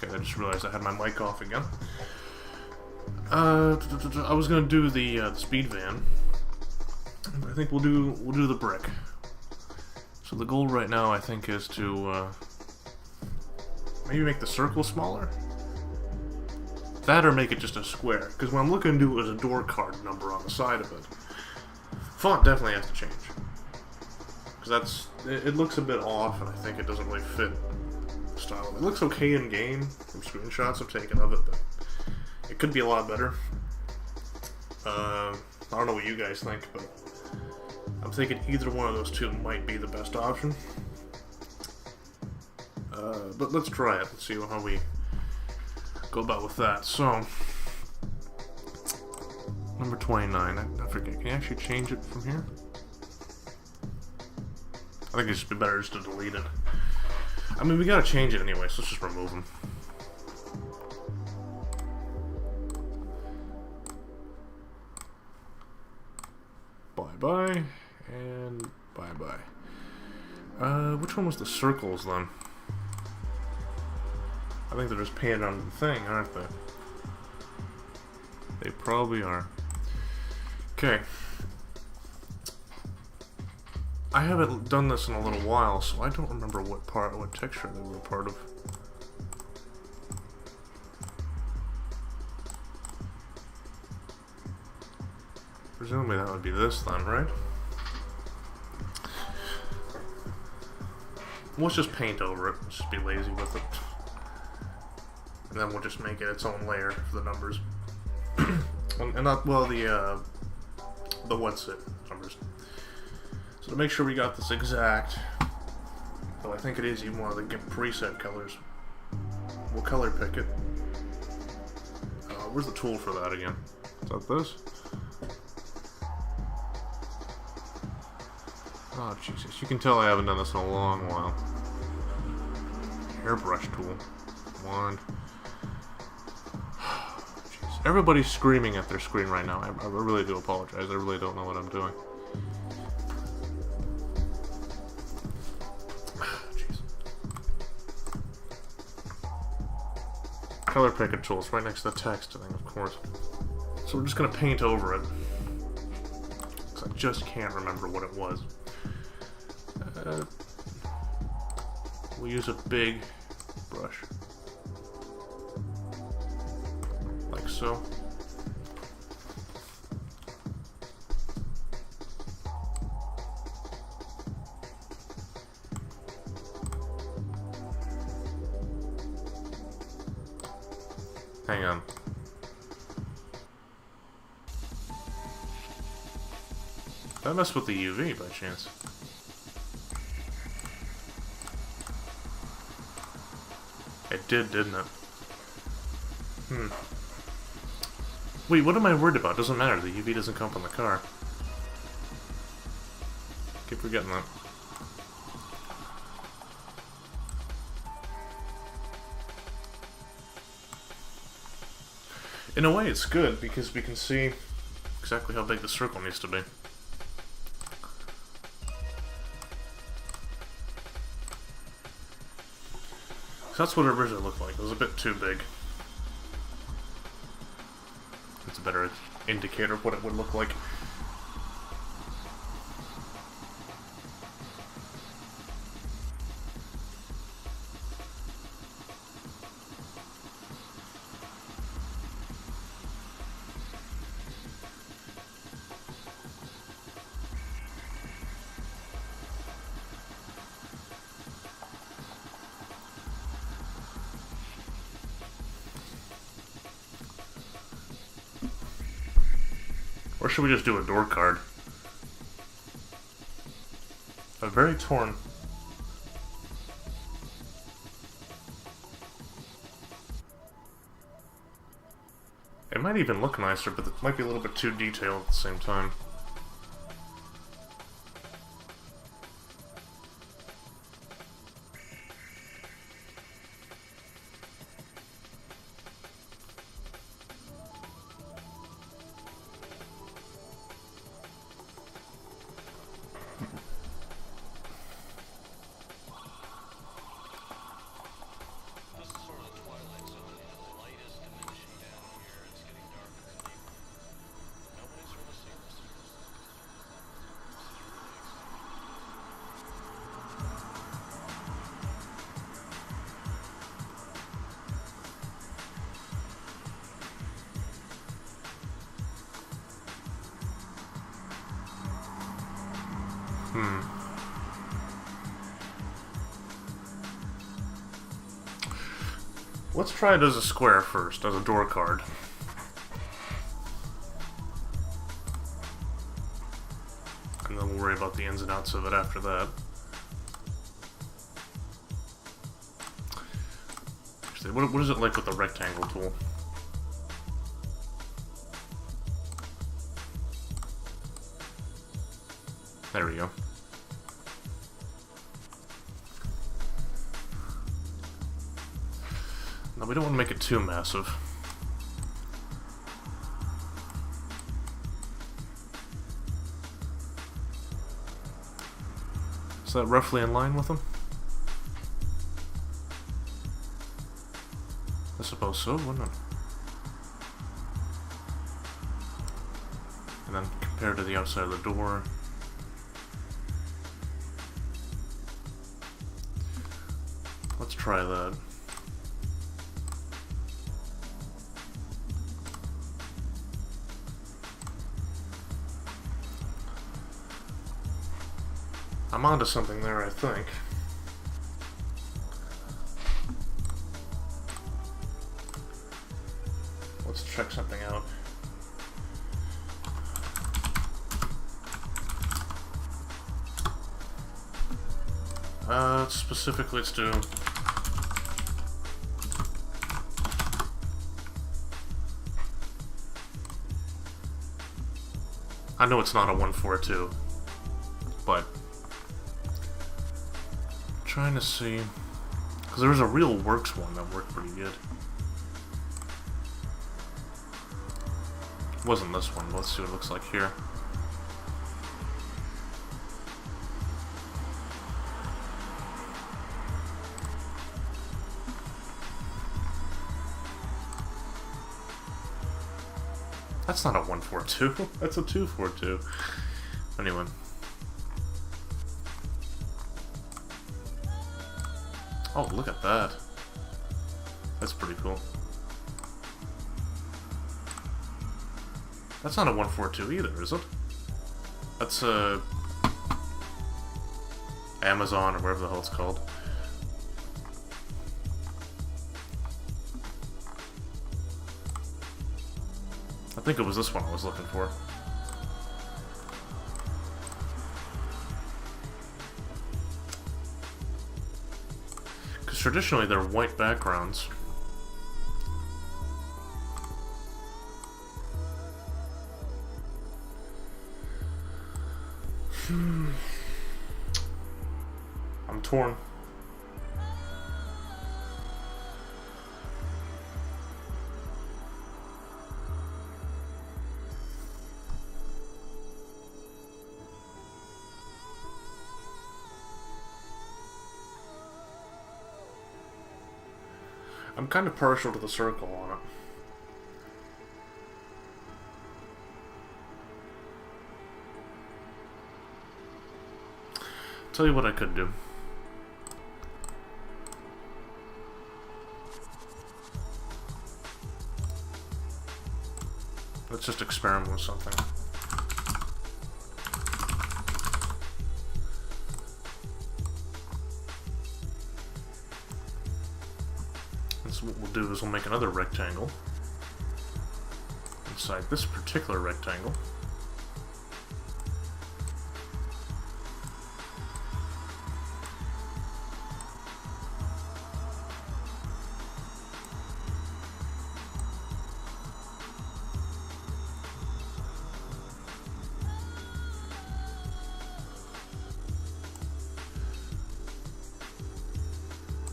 I just realized I had my mic off again. I was gonna do the speed van. I think we'll do the brick. So the goal right now, I think, is to maybe make the circle smaller. That or make it just a square. Because what I'm looking to do is a door card number on the side of it. Font definitely has to change. Because it looks a bit off, and I think it doesn't really fit style. It looks okay in game from screenshots I've taken of it, but it could be a lot better. I don't know what you guys think, but I'm thinking either one of those two might be the best option. But let's try it and see how we go about with that. So, number 29. I forget. Can you actually change it from here? I think it'd just be better just to delete it. I mean, we gotta change it anyway, so let's just remove them. Bye-bye, and bye-bye. Which one was the circles, then? I think they're just painted on the thing, aren't they? They probably are. Okay. I haven't done this in a little while, so I don't remember what texture they were a part of. Presumably that would be this then, right? Let's just paint over it. Let's just be lazy with it. And then we'll just make it its own layer for the numbers. And not, well, the the what's it numbers. So to make sure we got this exact, though I think it is even one of the preset colors, we'll color pick it. Where's the tool for that again? Is that this? Oh Jesus, you can tell I haven't done this in a long while. Hairbrush tool. Wand. Jeez. Everybody's screaming at their screen right now. I really do apologize. I really don't know what I'm doing. Jeez. Color picker tools right next to the text thing, of course. So we're just gonna paint over it. Because I just can't remember what it was. We'll use a big brush. Like so. Hang on. Did I mess with the UV by chance? It did, didn't it? Wait, what am I worried about? Doesn't matter. The UV doesn't come from the car. Keep forgetting that. In a way, it's good because we can see exactly how big the circle needs to be. So that's what it originally looked like. It was a bit too big. It's a better indicator of what it would look like. Or should we just do a door card? A very torn. It might even look nicer, but it might be a little bit too detailed at the same time. Let's try it as a square first, as a door card. And then we'll worry about the ins and outs of it after that. Actually, what is it like with the rectangle tool? There we go. Now, we don't want to make it too massive. Is that roughly in line with them? I suppose so, wouldn't it? And then compared to the outside of the door. Let's try that. I'm onto something there, I think. Let's check something out. Specifically, let's do... I know it's not a 142, but... I'm trying to see... Because there was a Real Works one that worked pretty good. It wasn't this one, but let's see what it looks like here. That's not a 142, that's a 242. Anyway. Oh, look at that. That's pretty cool. That's not a 142 either, is it? That's Amazon or whatever the hell it's called. I think it was this one I was looking for. Because traditionally they're white backgrounds. I'm torn. I'm kind of partial to the circle on it. Tell you what I could do. Let's just experiment with something. So what we'll do is we'll make another rectangle inside this particular rectangle.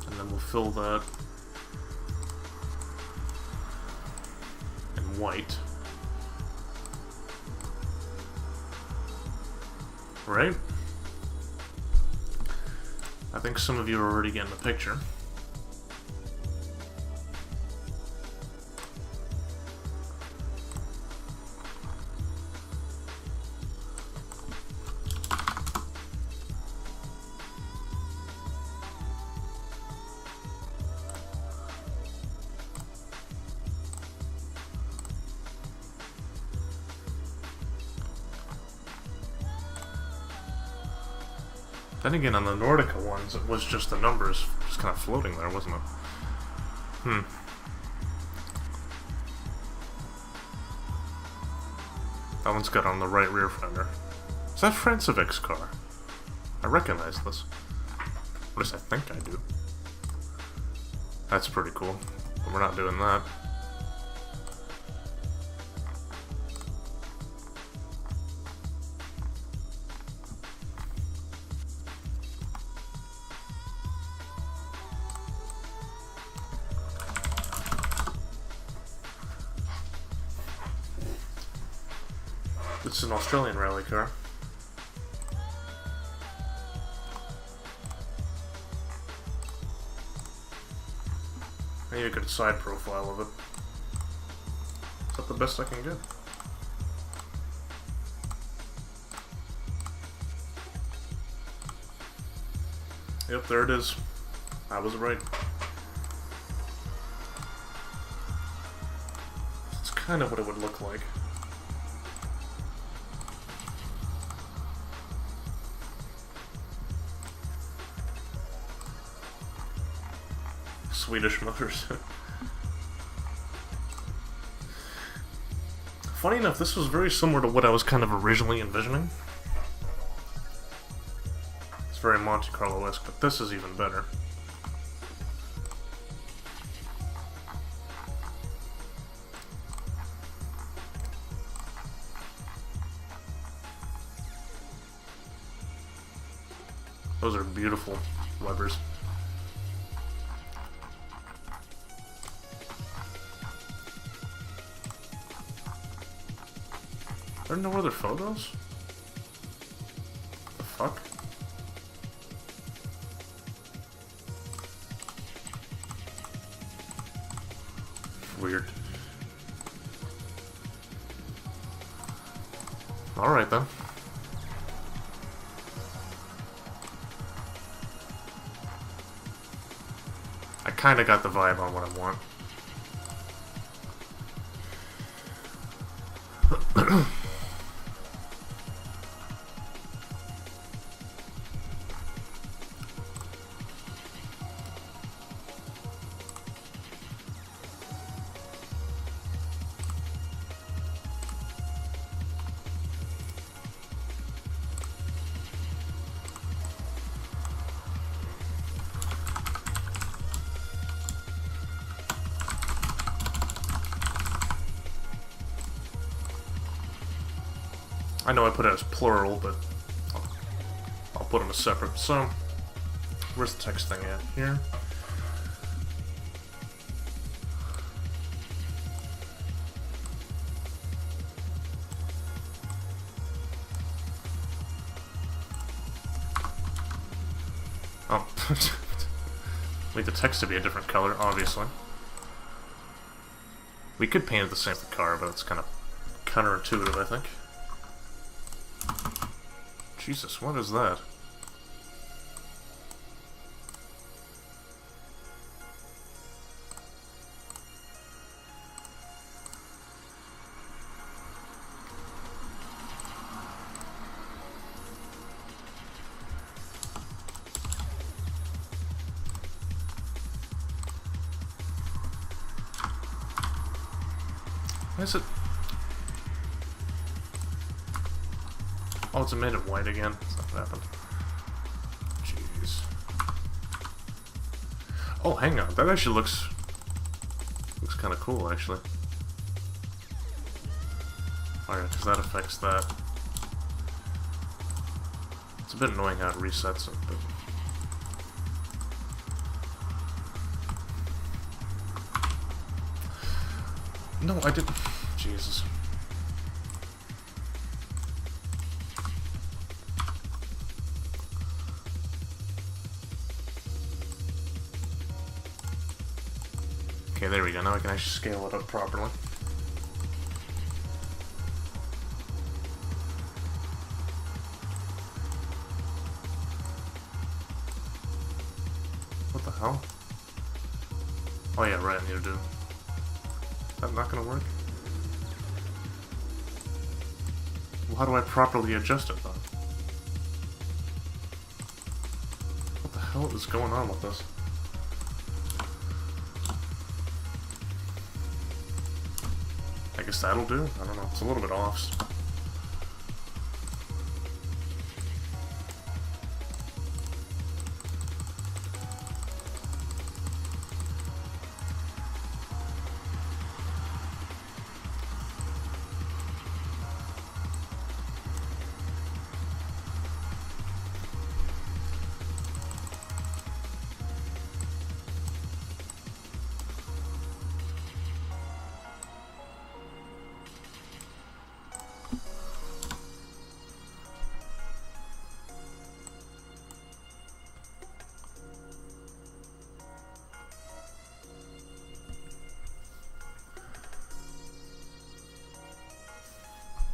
And then we'll fill that white. Right? I think some of you are already getting the picture. Then again, on the Nordica ones, it was just the numbers just kind of floating there, wasn't it? That one's got on the right rear fender. Is that Francevic's car? I recognize this. At least I think I do. That's pretty cool. But we're not doing that. It's an Australian rally car. I need a good side profile of it. Is that the best I can get? Yep, there it is. I was right. It's kind of what it would look like. Swedish Motors. Funny enough, this was very similar to what I was kind of originally envisioning. It's very Monte Carlo-esque, but this is even better. Those are beautiful levers. Are there no other photos? The fuck? Weird. Alright then. I kinda got the vibe on what I want. I know I put it as plural, but I'll put them as separate. So, where's the text thing at? Here? Oh. Need the text to be a different color, obviously. We could paint it the same for the car, but it's kind of counterintuitive, I think. Jesus, what is that? Why is it? Oh, it's made it white again. That's not what happened. Jeez. Oh, hang on. That actually looks kind of cool, actually. Alright, because that affects that. It's a bit annoying how it resets it, but... No, I didn't... Jesus. Okay, there we go. Now I can actually scale it up properly. What the hell? Oh yeah, right, I need to do... Is that not gonna work? Well, how do I properly adjust it, though? What the hell is going on with this? I guess that'll do? I don't know. It's a little bit off.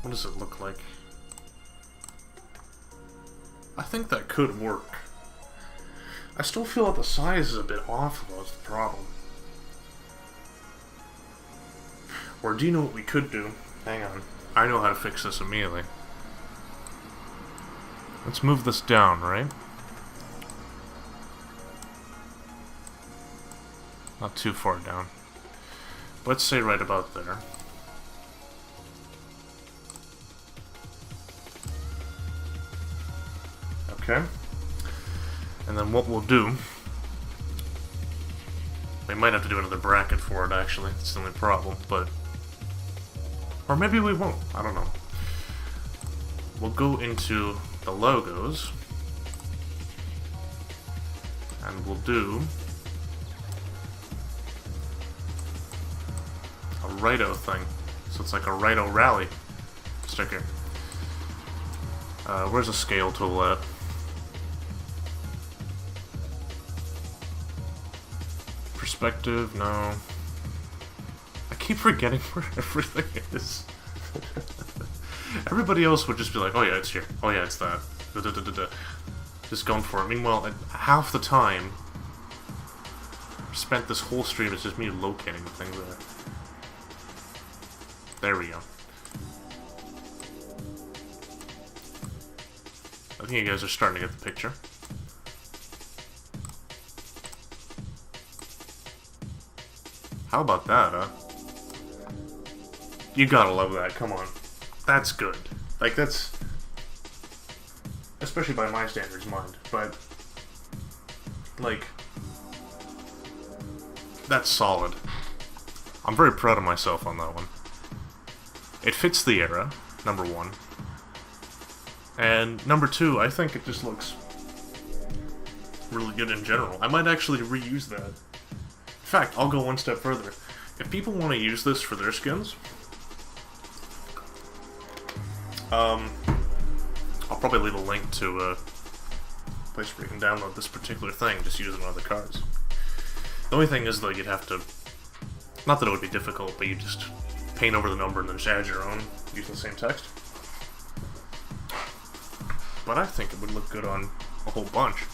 What does it look like? I think that could work. I still feel like the size is a bit off, though, is the problem. Or do you know what we could do? Hang on. I know how to fix this immediately. Let's move this down, right? Not too far down. Let's say right about there. Okay. And then what we'll do... We might have to do another bracket for it, actually. That's the only problem, but... Or maybe we won't. I don't know. We'll go into the logos. And we'll do... a Rhino thing. So it's like a Rhino rally sticker. Where's the scale tool at? Perspective, no. I keep forgetting where everything is. Everybody else would just be like, oh yeah, it's here. Oh yeah, it's that. Da-da-da-da-da. Just going for it. Meanwhile, half the time spent this whole stream is just me locating the thing there. There we go. I think you guys are starting to get the picture. How about that, huh? You gotta love that, come on. That's good. Like, that's... Especially by my standards, mind. But... Like... That's solid. I'm very proud of myself on that one. It fits the era, number one. And number two, I think it just looks really good in general. I might actually reuse that. In fact, I'll go one step further. If people want to use this for their skins, I'll probably leave a link to a place where you can download this particular thing, just use it on other cards. The only thing is, though, you'd have to... Not that it would be difficult, but you just paint over the number and then just add your own, using the same text. But I think it would look good on a whole bunch.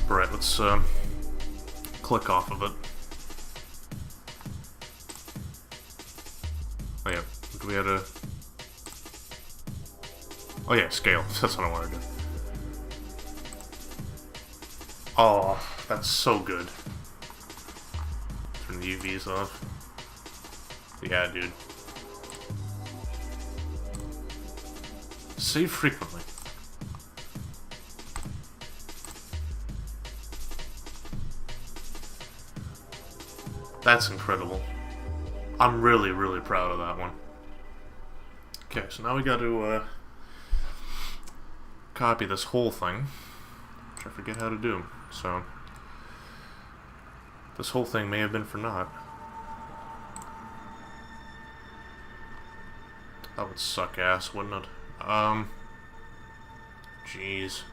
Alright, let's click off of it. Oh yeah, do we have to... Oh yeah, scale. That's what I wanted to do. Oh, that's so good. Turn the UVs off. Yeah, dude. Save frequently. That's incredible. I'm really, really proud of that one. Okay, so now we got to copy this whole thing, which I forget how to do. So this whole thing may have been for naught. That would suck ass, wouldn't it? Jeez.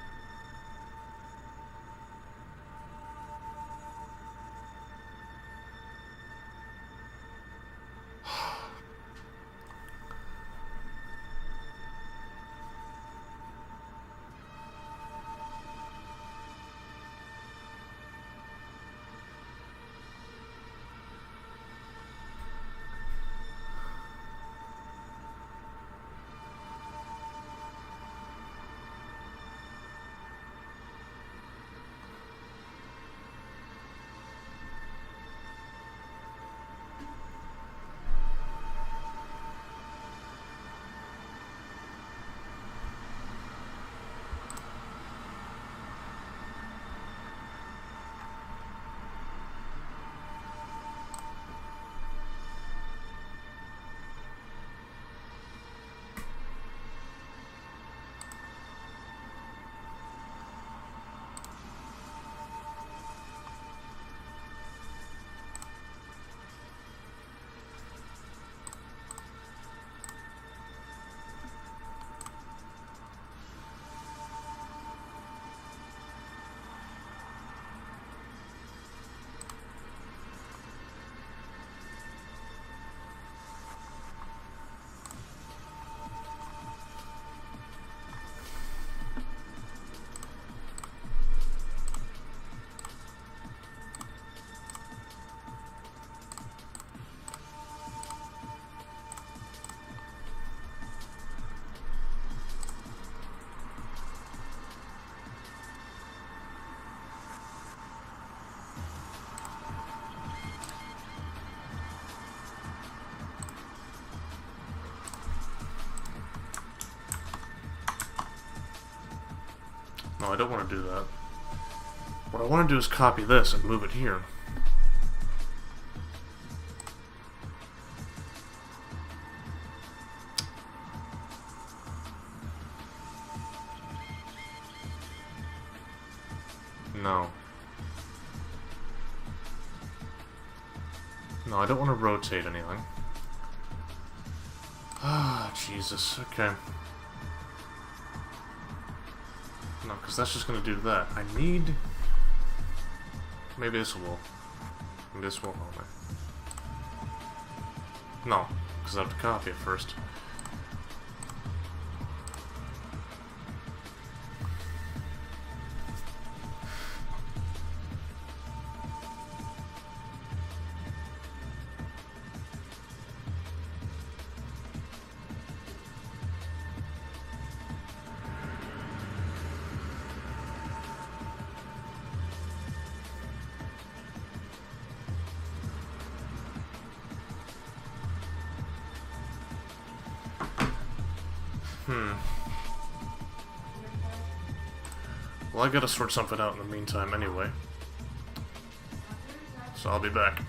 No, I don't want to do that. What I want to do is copy this and move it here. No. No, I don't want to rotate anything. Ah, Jesus. Okay. No, because that's just going to do that. I need... Maybe this will. Maybe this will help me. No, because I have to copy it first. Well, I gotta sort something out in the meantime anyway. So I'll be back.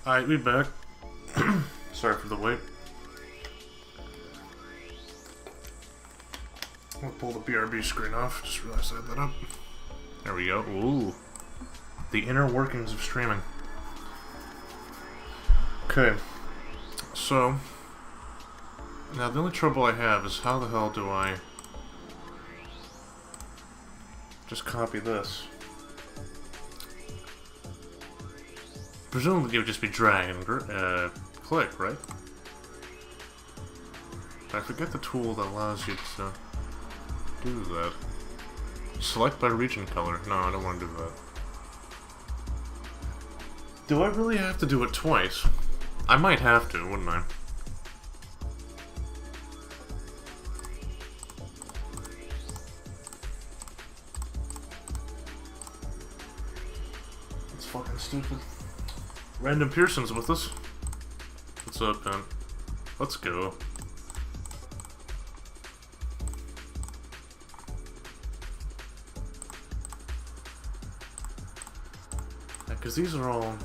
Alright, we back. Sorry for the wait. I'll pull the BRB screen off. Just realized I had that up. There we go. Ooh. The inner workings of streaming. Okay. So. Now the only trouble I have is how the hell do I just copy this? Presumably it would just be drag and click, right? I forget the tool that allows you to do that. Select by region color. No, I don't want to do that. Do I really have to do it twice? I might have to, wouldn't I? That's fucking stupid. Random Pearson's with us. What's up, man? Let's go. Because these are all...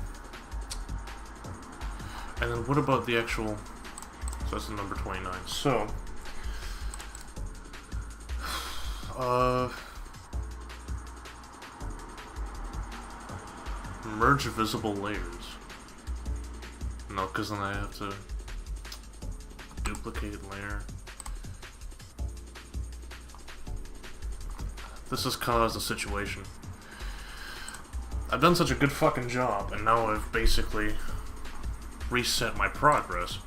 And then what about the actual... So that's the number 29. So... merge visible layers. No, because then I have to duplicate layer. This has caused a situation. I've done such a good fucking job, and now I've basically reset my progress.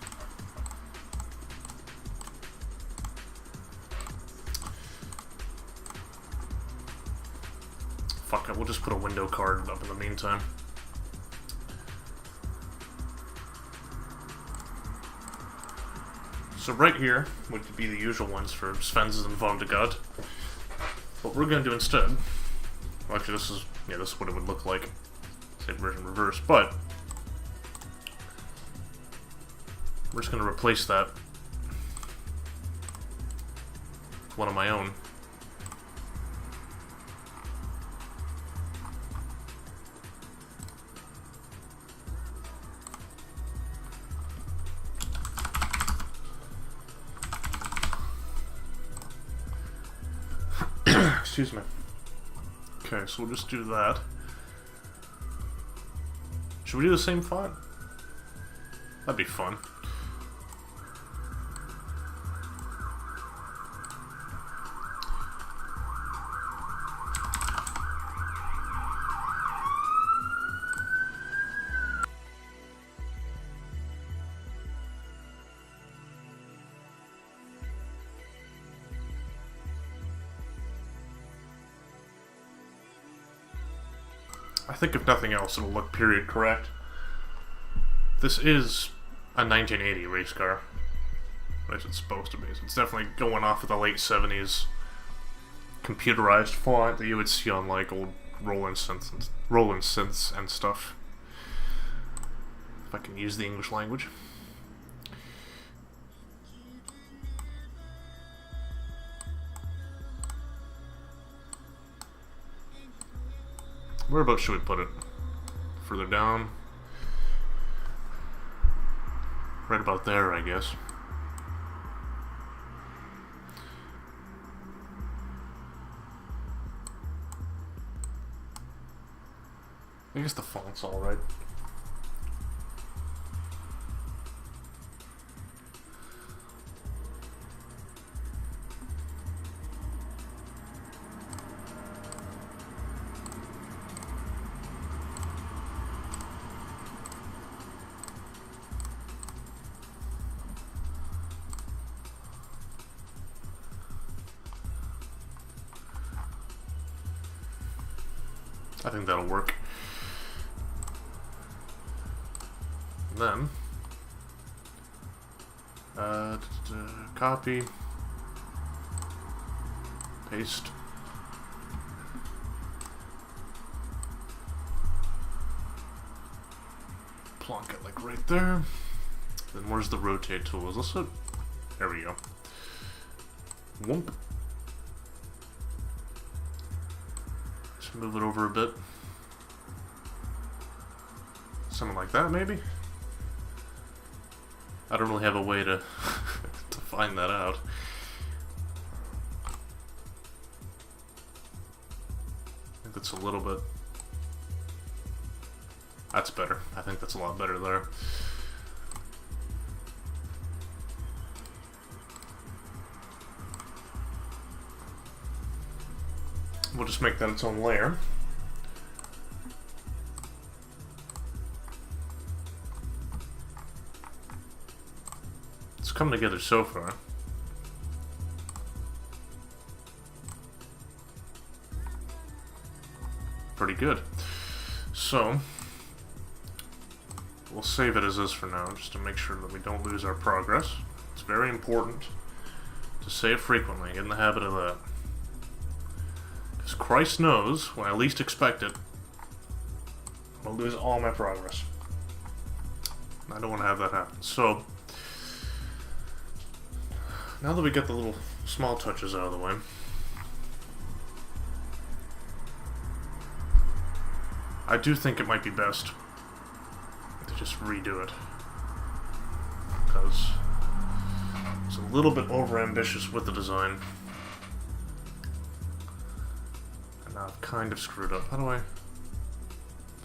Fuck it, we'll just put a window card up in the meantime. So right here would be the usual ones for Sven's and Vondegod. What we're gonna do instead... Well, actually, this is what it would look like. Same version reverse, but we're just gonna replace that with one of my own. Excuse me. Okay, so we'll just do that. Should we do the same font? That'd be fun. I think if nothing else, it'll look period correct. This is a 1980 race car. At least it's supposed to be. So it's definitely going off of the late 70s computerized font that you would see on like old Roland synths and stuff. If I can use the English language. Whereabouts should we put it? Further down? Right about there, I guess. I guess the font's alright. I think that'll work. And then, copy, paste. Plonk it like right there. Then where's the rotate tool? Is this it? There we go. Whoop. Just move it over a bit. Something like that, maybe? I don't really have a way to to find that out. I think that's a little bit... That's better. I think that's a lot better there. We'll just make that its own layer. It's come together so far. Pretty good. So, we'll save it as is for now, just to make sure that we don't lose our progress. It's very important to save frequently. Get in the habit of that. Because Christ knows, when I least expect it, I'll lose all my progress. I don't want to have that happen. So, now that we get the little small touches out of the way, I do think it might be best to just redo it. Because it's a little bit over-ambitious with the design. And now I've kind of screwed up. How do I...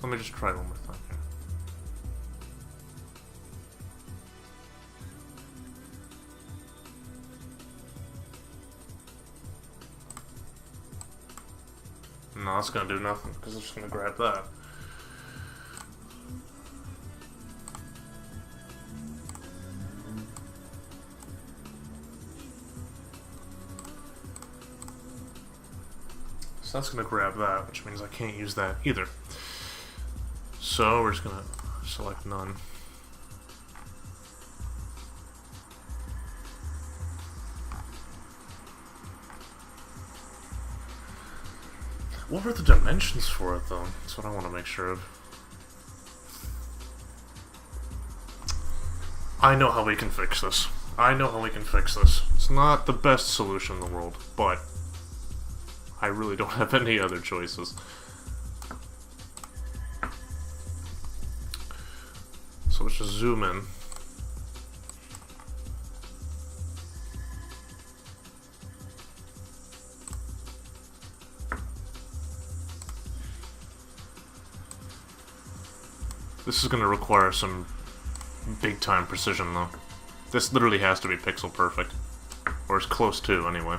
Let me just try one more time here. No, that's gonna do nothing, because I'm just gonna grab that. So that's gonna grab that, which means I can't use that either. So we're just gonna select none. What were the dimensions for it, though? That's what I want to make sure of. I know how we can fix this. I know how we can fix this. It's not the best solution in the world, but I really don't have any other choices. So let's just zoom in. This is going to require some big-time precision, though. This literally has to be pixel perfect. Or as close to, anyway.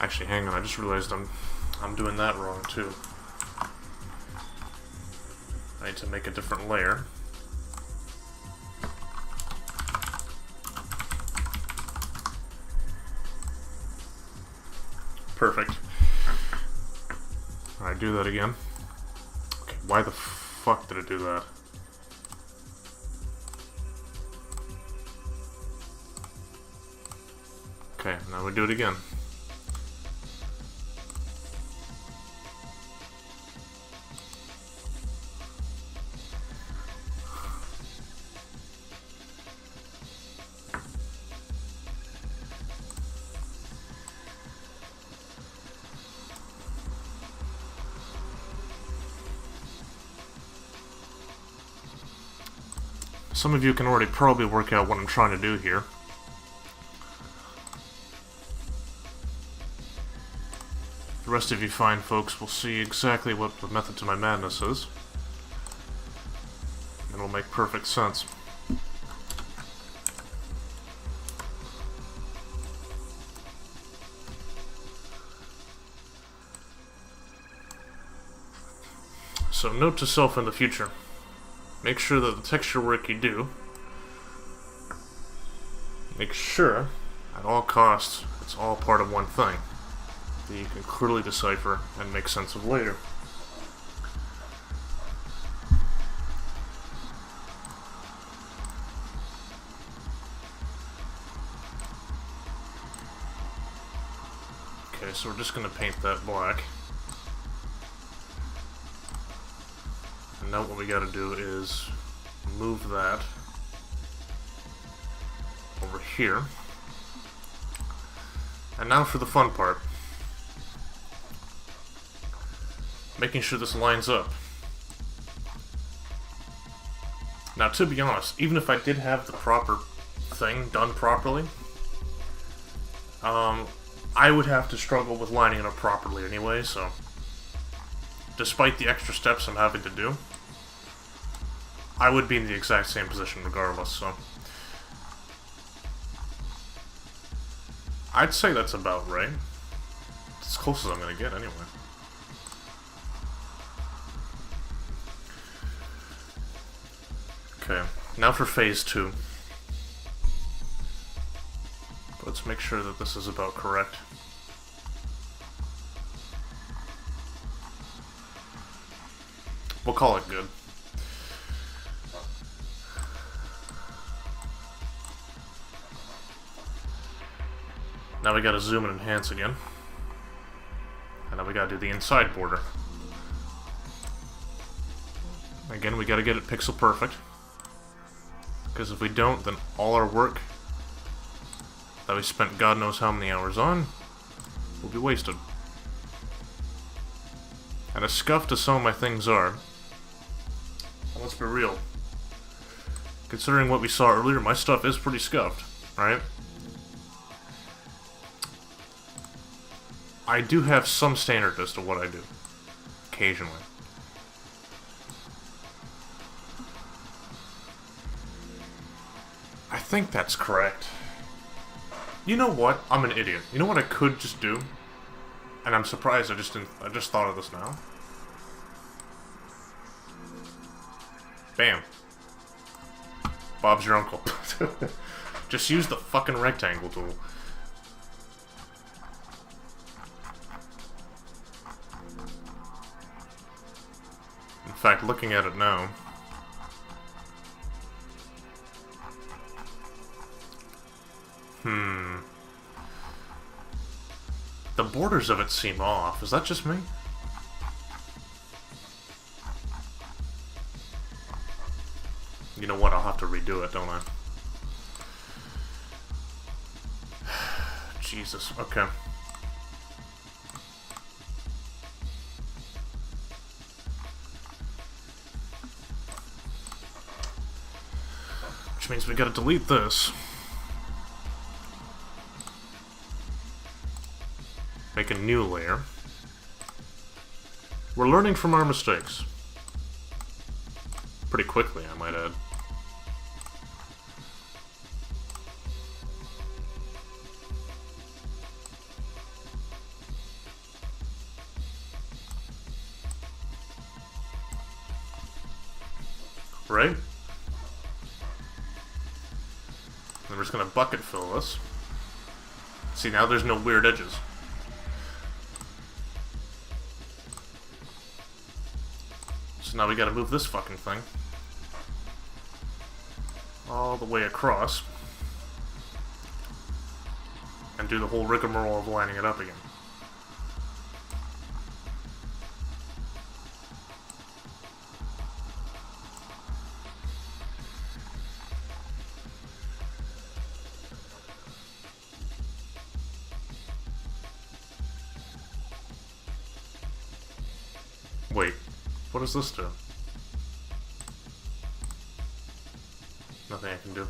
Actually, hang on, I just realized I'm doing that wrong, too. I need to make a different layer. Perfect. Alright, do that again. Okay, why the fuck did it do that? Okay, now we do it again. Some of you can already probably work out what I'm trying to do here. The rest of you fine folks will see exactly what the method to my madness is. And it'll make perfect sense. So note to self in the future. Make sure that the texture work you do, make sure, at all costs, it's all part of one thing that you can clearly decipher and make sense of later. Okay, so we're just going to paint that black. And now what we gotta do is move that over here. And now for the fun part. making sure this lines up. Now, to be honest, even if I did have the proper thing done properly, I would have to struggle with lining it up properly anyway, so despite the extra steps I'm having to do, I would be in the exact same position regardless, so I'd say that's about right. It's as close as I'm gonna get anyway. Okay, now for phase 2. Let's make sure that this is about correct. We'll call it good. Now we gotta zoom and enhance again. And now we gotta do the inside border. Again, we gotta get it pixel perfect. Because if we don't, then all our work that we spent God knows how many hours on will be wasted. And as scuffed as some of my things are, and let's be real, considering what we saw earlier, my stuff is pretty scuffed, right? I do have some standard as to what I do, occasionally. I think that's correct. You know what? I'm an idiot. You know what I could just do? And I'm surprised I just thought of this now. Bam. Bob's your uncle. Just use the fucking rectangle tool. In fact, looking at it now, the borders of it seem off. Is that just me? You know what? I'll have to redo it, don't I? Jesus. Okay. Which means we gotta delete this. Make a new layer. We're learning from our mistakes. Pretty quickly, I might add. Right? And we're just gonna bucket fill this. See, now there's no weird edges. So now we gotta move this fucking thing all the way across and do the whole rigmarole of lining it up again. Wait, what does this do? Nothing I can do.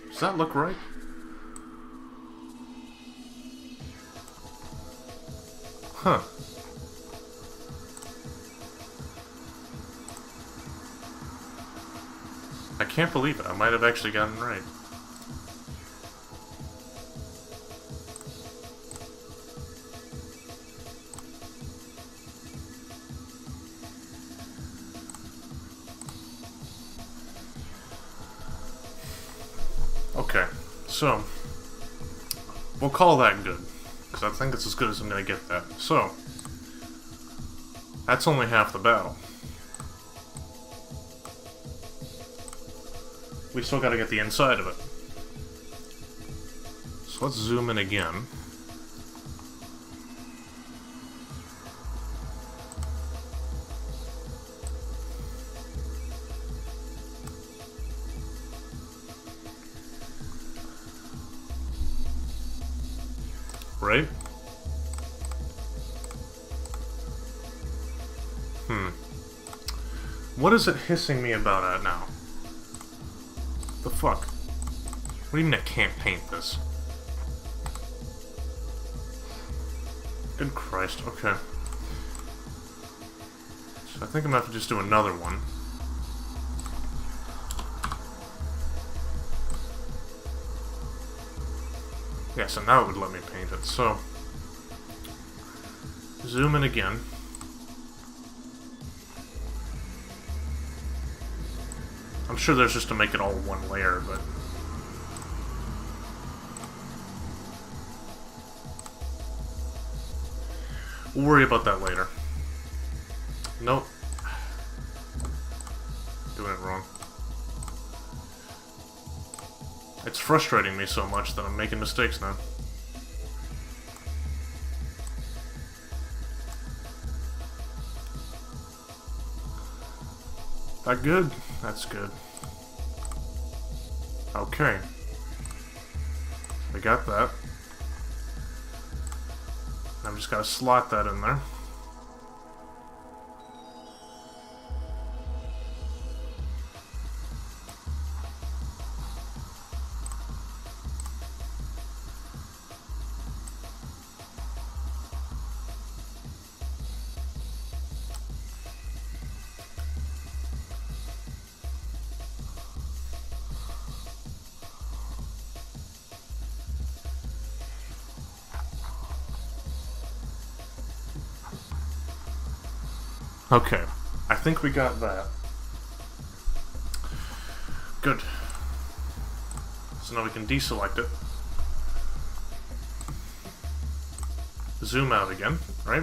Does that look right? Huh. can't believe it. I might have actually gotten right. Okay, so we'll call that good, because I think it's as good as I'm going to get that. So, that's only half the battle. We still got to get the inside of it. So let's zoom in again. Right? What is it hissing me about at now? The fuck? What do you mean I can't paint this? Good Christ, okay. So I think I'm gonna have to just do another one. Yeah, so now it would let me paint it, so... Zoom in again. I'm sure there's just to make it all one layer, but... We'll worry about that later. Nope. Doing it wrong. It's frustrating me so much that I'm making mistakes now. That good? That's good. Okay. We got that. I'm just gotta slot that in there. Okay, I think we got that. Good. So now we can deselect it. Zoom out again, right?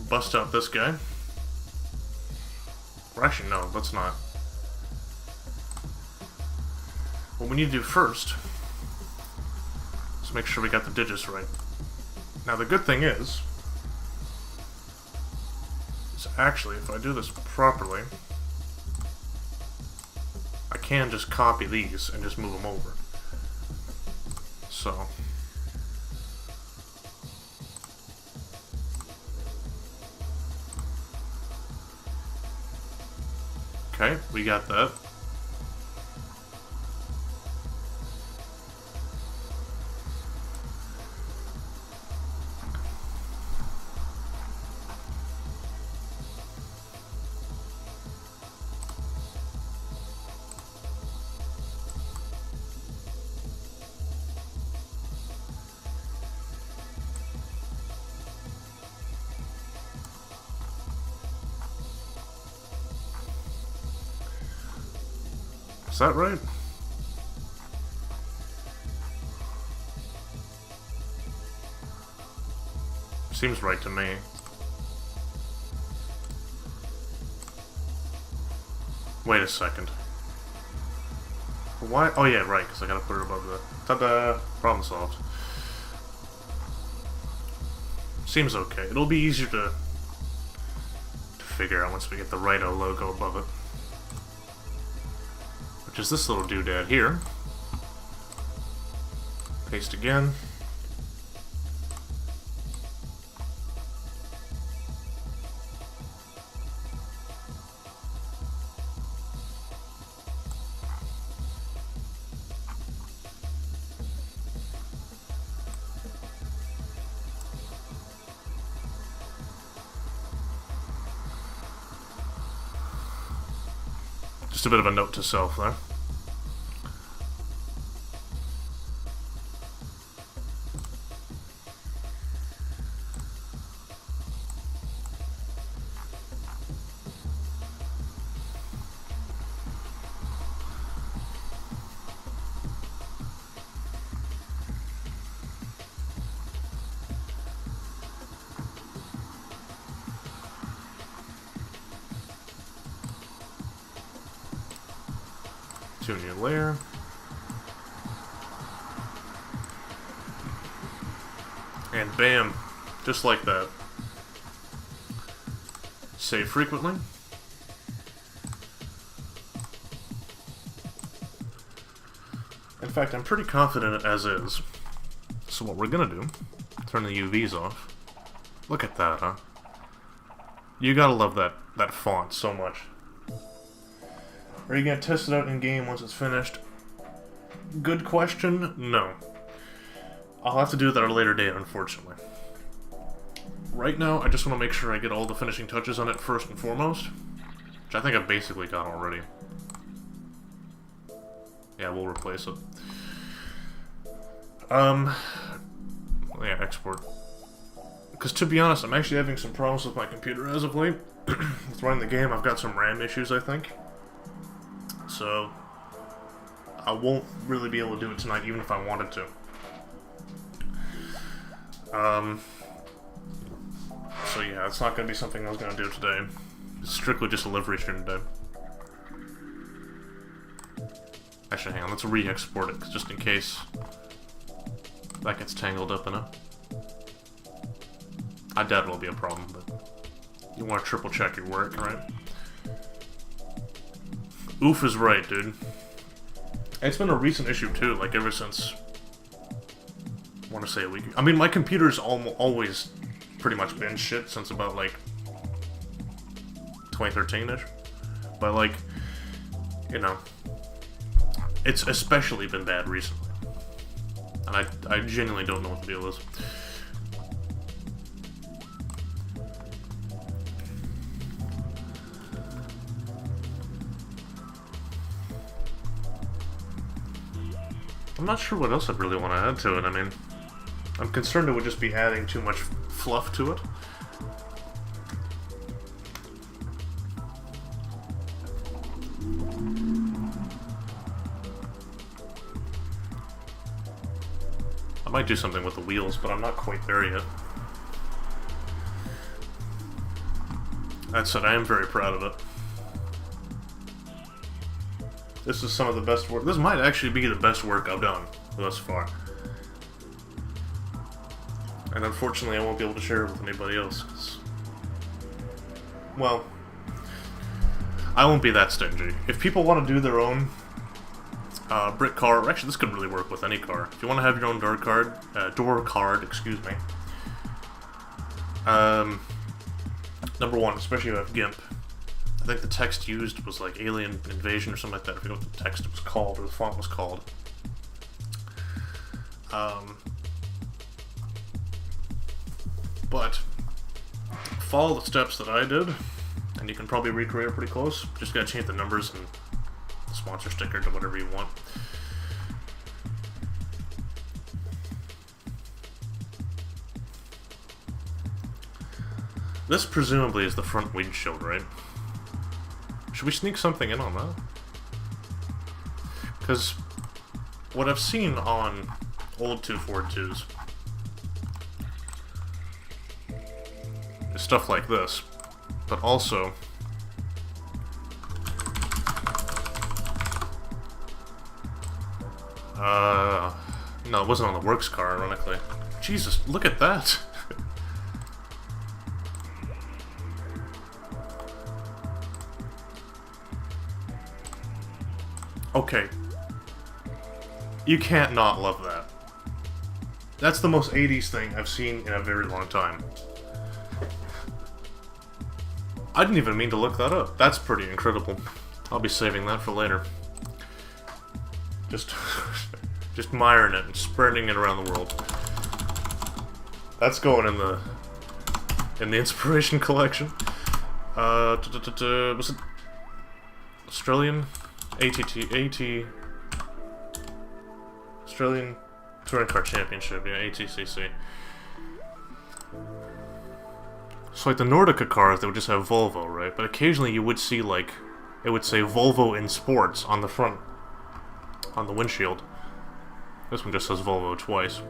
Bust out this guy. Or actually, no, let's not. What we need to do first is make sure we got the digits right. Now the good thing is actually, if I do this properly, I can just copy these and just move them over. So, okay, we got that. Is that right? Seems right to me. Wait a second. Why? Oh yeah, right, because I gotta put it above the... Ta-da! Problem solved. Seems okay. It'll be easier to figure out once we get the Righto logo above it. Which is this little doodad here. Paste again. Just a bit of a note to self there. To a new layer. And bam, just like that. Save frequently. In fact, I'm pretty confident as is. So what we're gonna do, turn the UVs off. Look at that, huh? You gotta love that font so much. Are you gonna test it out in game once it's finished? Good question, no. I'll have to do that at a later date, unfortunately. Right now, I just want to make sure I get all the finishing touches on it first and foremost, which I think I've basically got already. Yeah, we'll replace it. Yeah, export. Because to be honest, I'm actually having some problems with my computer as of late. With running the game, I've got some RAM issues, I think. So, I won't really be able to do it tonight, even if I wanted to. So yeah, it's not going to be something I was going to do today. It's strictly just a livery stream today. Actually, hang on, let's re-export it, just in case that gets tangled up in it. I doubt it'll be a problem, but you want to triple check your work, right? Oof is right, dude. It's been a recent issue too, like ever since, I want to say a week. I mean, my computer's always pretty much been shit since about like 2013-ish. But like, you know, it's especially been bad recently. And I genuinely don't know what the deal is. I'm not sure what else I'd really want to add to it. I mean, I'm concerned it would just be adding too much fluff to it. I might do something with the wheels, but I'm not quite there yet. That said, I am very proud of it. This is some of the best work. This might actually be the best work I've done thus far. And unfortunately, I won't be able to share it with anybody else. 'Cause, well, I won't be that stingy. If people want to do their own brick car, actually, this could really work with any car. If you want to have your own door card, excuse me. Number one, especially if you have GIMP. I think the text used was like Alien Invasion or something like that. I forget what the text was called, or the font was called. But follow the steps that I did, and you can probably recreate it pretty close. Just gotta change the numbers and the sponsor sticker to whatever you want. This presumably is the front windshield, right? Should we sneak something in on that? Because what I've seen on old 242s is stuff like this, but also no, it wasn't on the works car, ironically. Jesus, look at that! Okay. You can't not love that. That's the most 80s thing I've seen in a very long time. I didn't even mean to look that up. That's pretty incredible. I'll be saving that for later. Just miring it and spreading it around the world. That's going in the inspiration collection. Was it Australian Australian Touring Car Championship, yeah, ATCC. So like the Nordica cars, they would just have Volvo, right? But occasionally you would see like, it would say Volvo in Sports on the front, on the windshield. This one just says Volvo twice.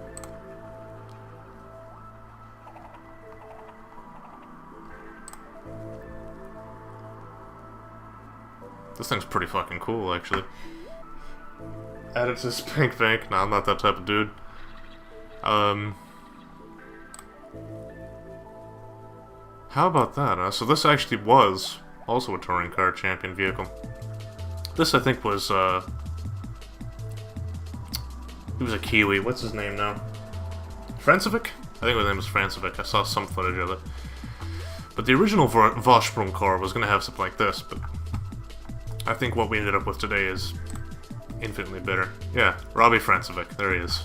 This thing's pretty fucking cool, actually. Added to Spank Bank. Nah, I'm not that type of dude. How about that, huh? So this actually was also a touring car champion vehicle. This, I think, was, he was a Kiwi. What's his name now? Francevic? I think his name was Francevic. I saw some footage of it. But the original Vorsprung car was going to have something like this, but I think what we ended up with today is infinitely better. Yeah, Robbie Francevic. There he is.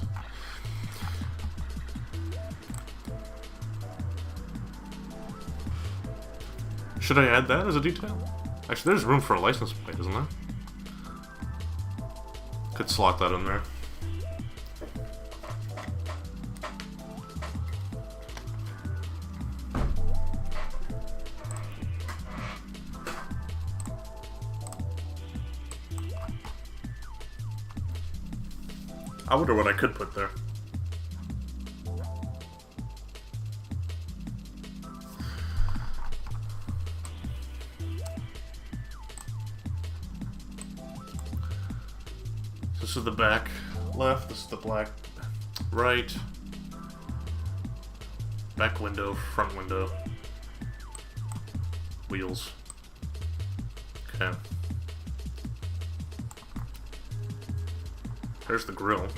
Should I add that as a detail? Actually, there's room for a license plate, isn't there? Could slot that in there. I wonder what I could put there. This is the back left, this is the black right. Back window, front window. Wheels. Okay. There's the grill.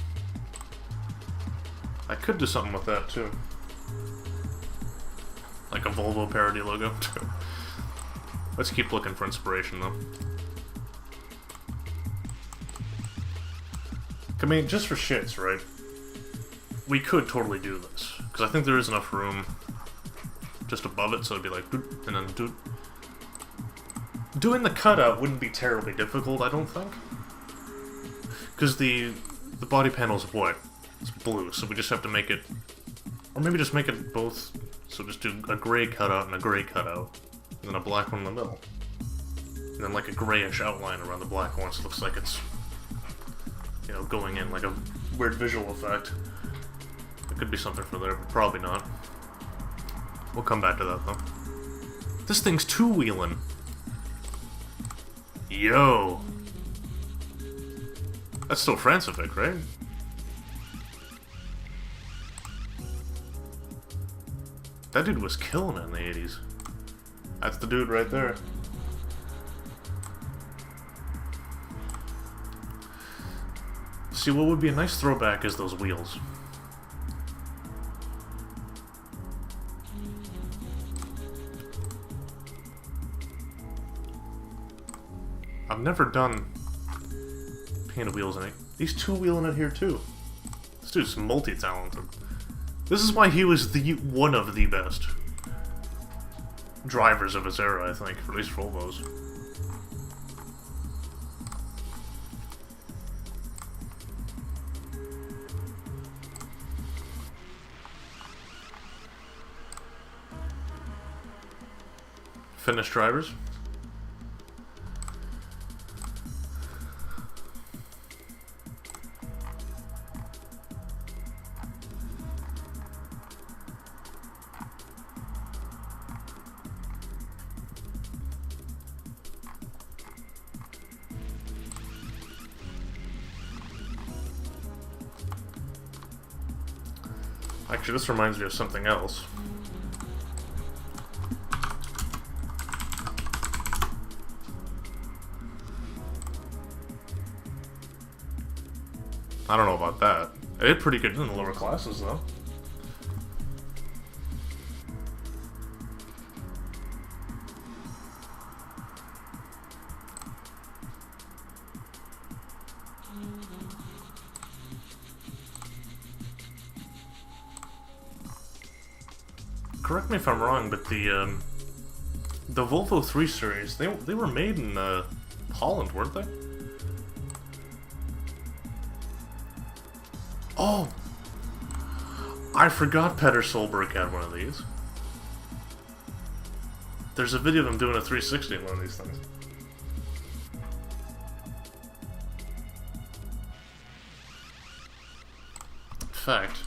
I could do something with that too. Like a Volvo parody logo. Let's keep looking for inspiration though. I mean, just for shits, right? We could totally do this. Because I think there is enough room just above it, so it'd be like doot, and then doot. Doing the cutout wouldn't be terribly difficult, I don't think. Because the body panel's white. It's blue, so we just have to make it... Or maybe just make it both... So just do a gray cutout and a gray cutout. And then a black one in the middle. And then like a grayish outline around the black one, so it looks like it's... You know, going in like a weird visual effect. There could be something for there, but probably not. We'll come back to that, though. This thing's two-wheeling. Yo! That's still Francevic, right? That dude was killing it in the 80s. That's the dude right there. See, what would be a nice throwback is those wheels. I've never done painted wheels in it. These two-wheeling it here too. This dude's multi-talented. This is why he was one of the best drivers of his era, I think, for at least Volvos. Finished drivers. Actually, this reminds me of something else. I don't know about that. It did pretty good in the lower classes, though. Correct me if I'm wrong, but the Volvo 3 Series, they were made in Holland, weren't they? Oh! I forgot Petter Solberg had one of these. There's a video of him doing a 360 in one of these things. Fact.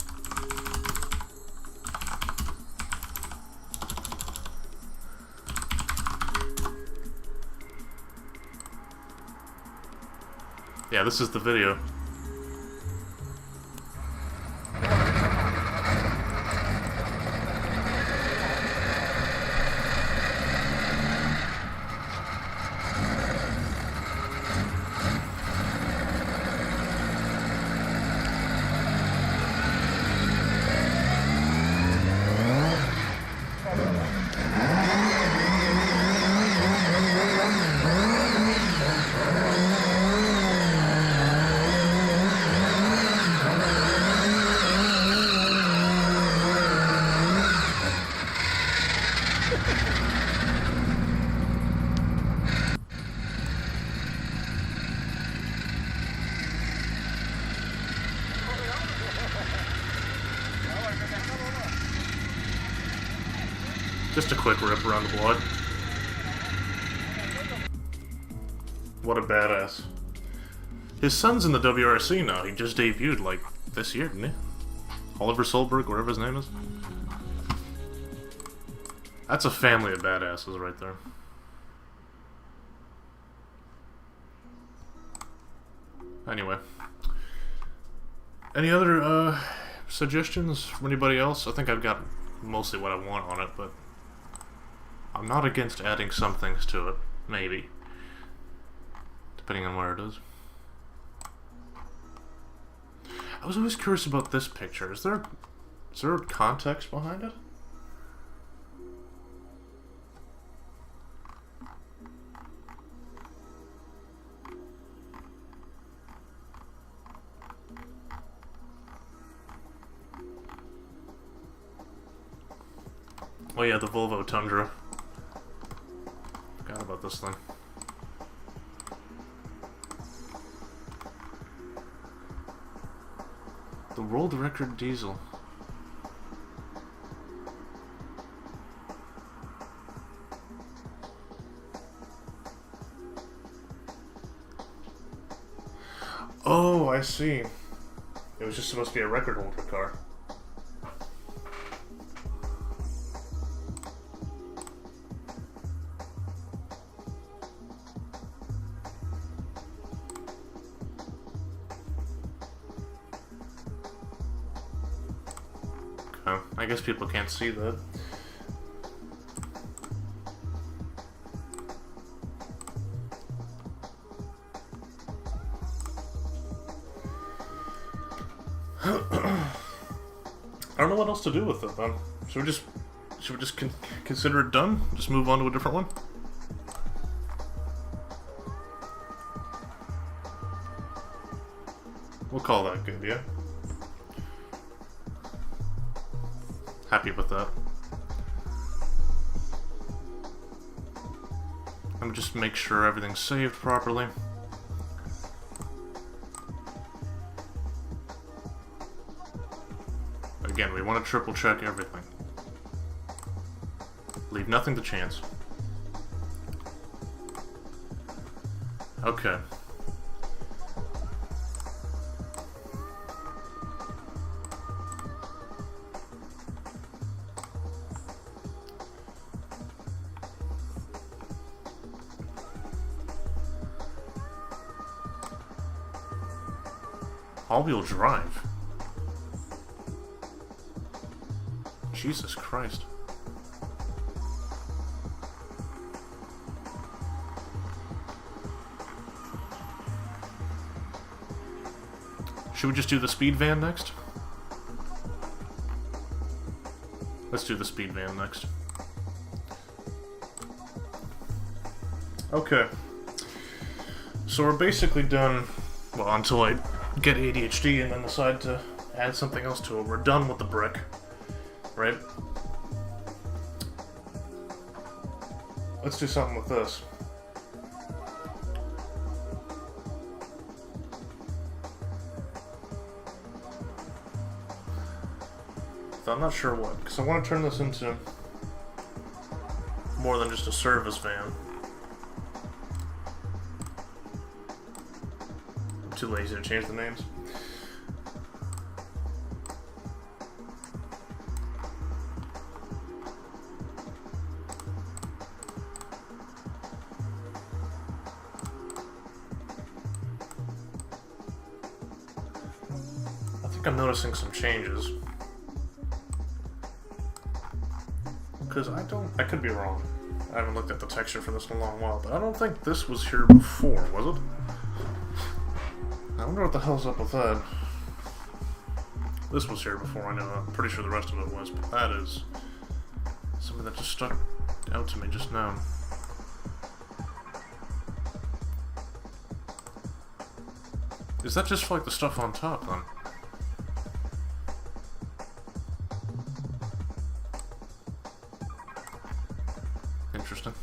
Yeah, this is the video. Just a quick rip around the block. What a badass. His son's in the WRC now. He just debuted, like, this year, didn't he? Oliver Solberg, whatever his name is. That's a family of badasses right there. Anyway. Any other, suggestions from anybody else? I think I've got mostly what I want on it, but I'm not against adding some things to it, maybe. Depending on where it is. I was always curious about this picture. Is there context behind it? Oh yeah, the Volvo Tundra. Forgot about this thing. The world record diesel. Oh, I see. It was just supposed to be a record holder car. I guess people can't see that. I don't know what else to do with it then. Should we just consider it done? Just move on to a different one? We'll call that good, yeah? Happy with that. I'm just make sure everything's saved properly. Again, we want to triple check everything. Leave nothing to chance. Okay. All-wheel drive? Jesus Christ. Should we just do the speed van next? Let's do the speed van next. Okay. So we're basically done, well, until I get ADHD and then decide to add something else to it. We're done with the brick, right? Let's do something with this. I'm not sure what, because I want to turn this into more than just a service van. I'm too lazy to change the names. I think I'm noticing some changes. Because I could be wrong. I haven't looked at the texture for this in a long while, but I don't think this was here before, was it? I wonder what the hell's up with that. This was here before, I know. I'm pretty sure the rest of it was, but that is something that just stuck out to me just now. Is that just for, like, the stuff on top, then? Interesting.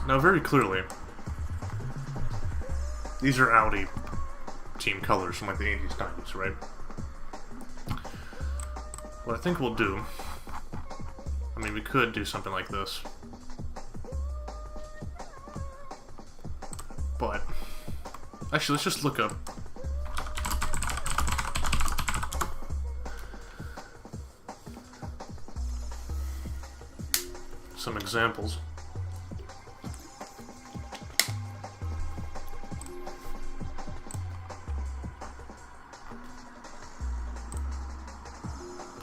Now, very clearly, these are Audi team colors from like the 80s, 90s, right? What I think we'll do, I mean, we could do something like this, but actually, let's just look up some examples.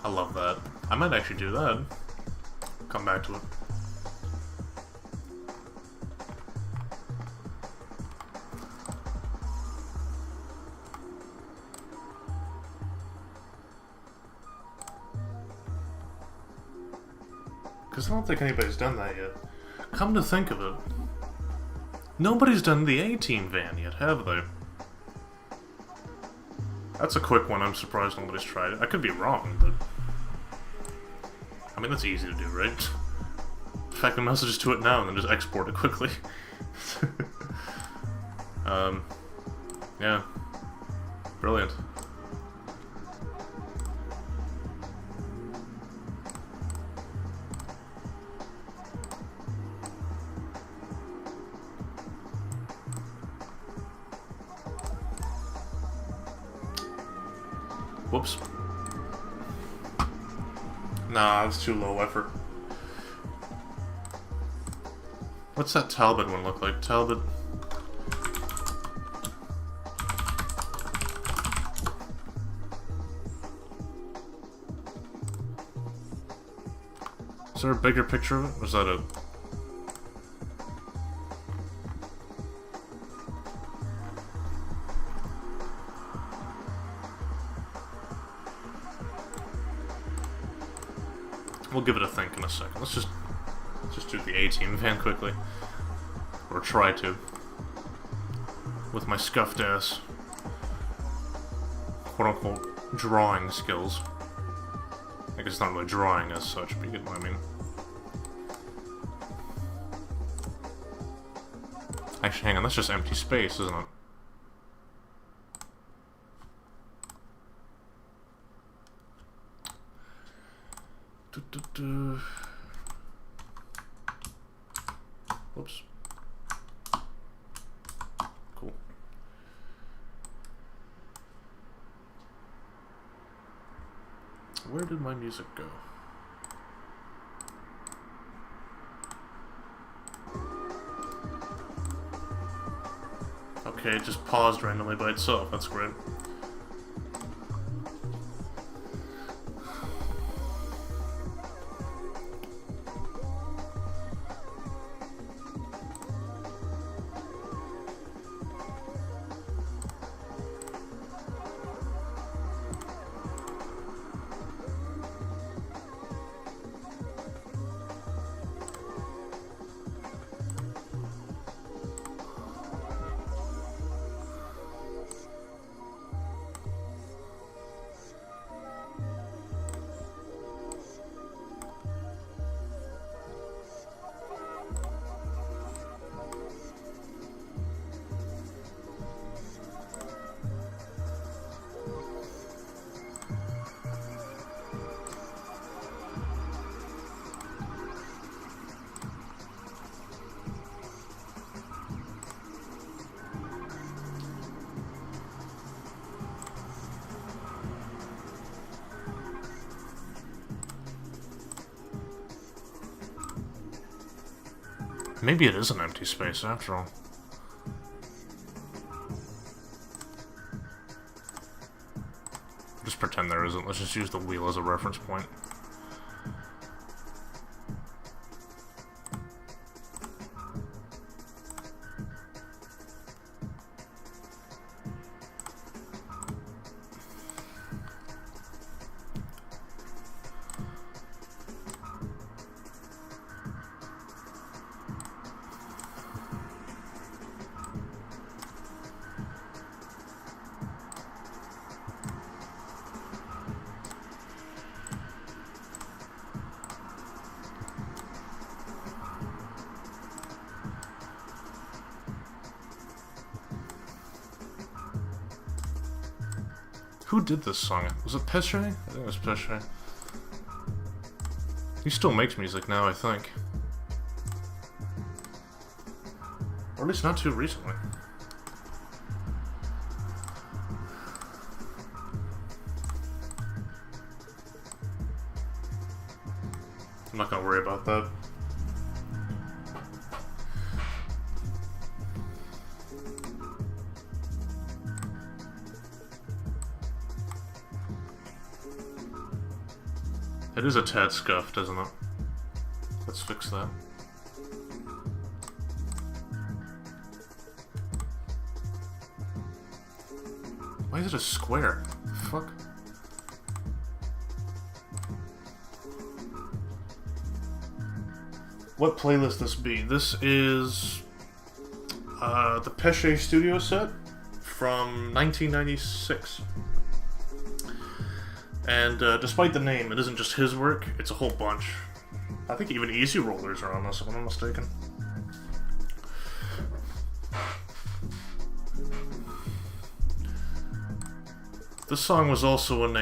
I love that. I might actually do that. Come back to it. Because I don't think anybody's done that yet. Come to think of it, nobody's done the A-Team van yet, have they? That's a quick one. I'm surprised nobody's tried it. I could be wrong, but I mean, that's easy to do, right? In fact, I might as well just do it now and then just export it quickly. Yeah. Brilliant. Whoops. Nah, that's too low effort. What's that Talbot one look like? Talbot. Is there a bigger picture of it? Was that a... We'll give it a think in a second. Let's just do the A-Team van quickly. Or try to. With my scuffed ass, quote-unquote, drawing skills. I guess it's not really drawing as such, but you get what I mean. Actually, hang on, that's just empty space, isn't it? Whoops. Cool. Where did my music go? Okay, it just paused randomly by itself. That's great. Maybe it is an empty space after all. Just pretend there isn't. Let's just use the wheel as a reference point. Who did this song? Was it Pesce? I think it was Pesce. He still makes music now, I think. Or at least not too recently. I'm not gonna worry about that. It is a tad scuffed, isn't it? Let's fix that. Why is it a square? Fuck. What playlist this be? This is the Pesce studio set from 1996. And despite the name, it isn't just his work, it's a whole bunch. I think even Easy Rollers are on this, if I'm not mistaken. This song was also in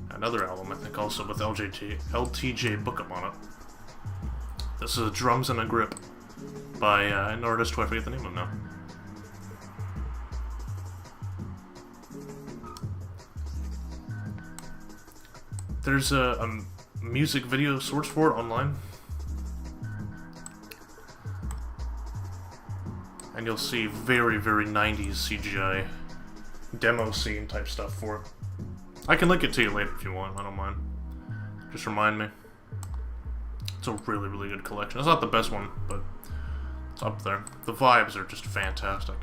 another album, I think, also with LTJ Bookham on it. This is Drums and a Grip by an artist who I forget the name of now. There's a music video source for it online. And you'll see very, very 90s CGI demo scene type stuff for it. I can link it to you later if you want, I don't mind. Just remind me. It's a really, really good collection. It's not the best one, but it's up there. The vibes are just fantastic.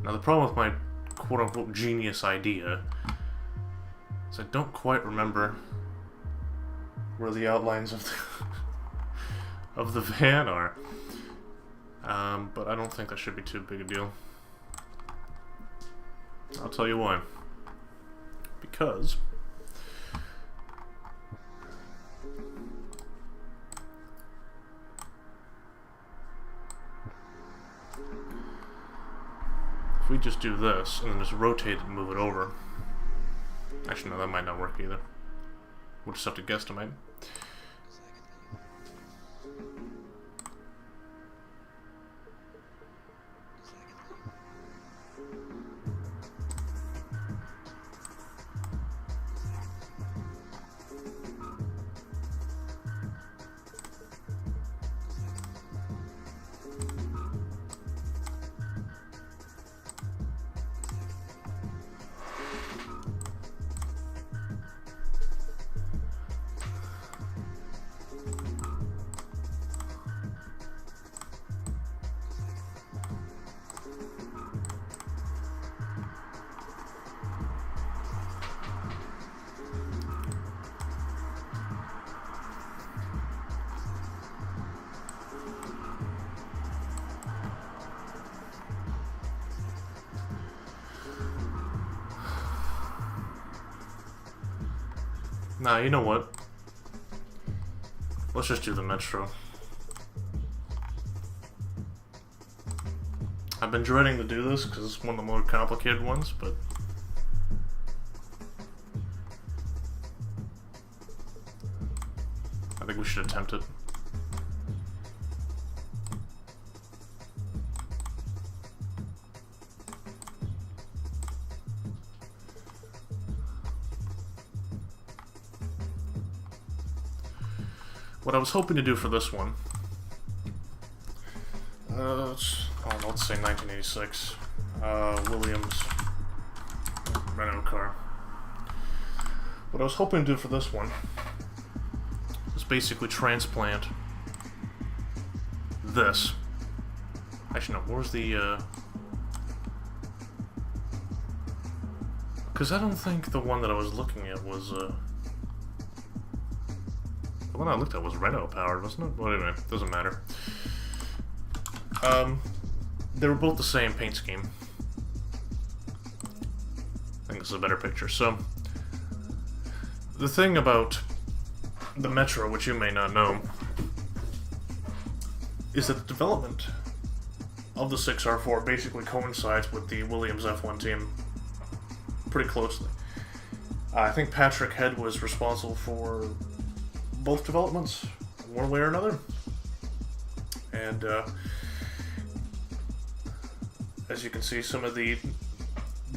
Now the problem with my quote-unquote genius idea is I don't quite remember where the outlines of the van are. But I don't think that should be too big a deal. I'll tell you why. Because if we just do this and then just rotate it and move it over. Actually, no, that might not work either. We'll just have to guesstimate. Nah, you know what? Let's just do the Metro. I've been dreading to do this because it's one of the more complicated ones, but I think we should attempt it. what I was hoping to do for this one, let's say 1986, Williams Renault car. What I was hoping to do for this one is basically transplant this. Actually, no, where's the, because I don't think the one that I was looking at was, the one I looked at was Renault powered, wasn't it? Well, anyway, doesn't matter. They were both the same paint scheme. I think this is a better picture. So, the thing about the Metro, which you may not know, is that the development of the 6R4 basically coincides with the Williams F1 team pretty closely. I think Patrick Head was responsible for both developments, one way or another. And as you can see, some of the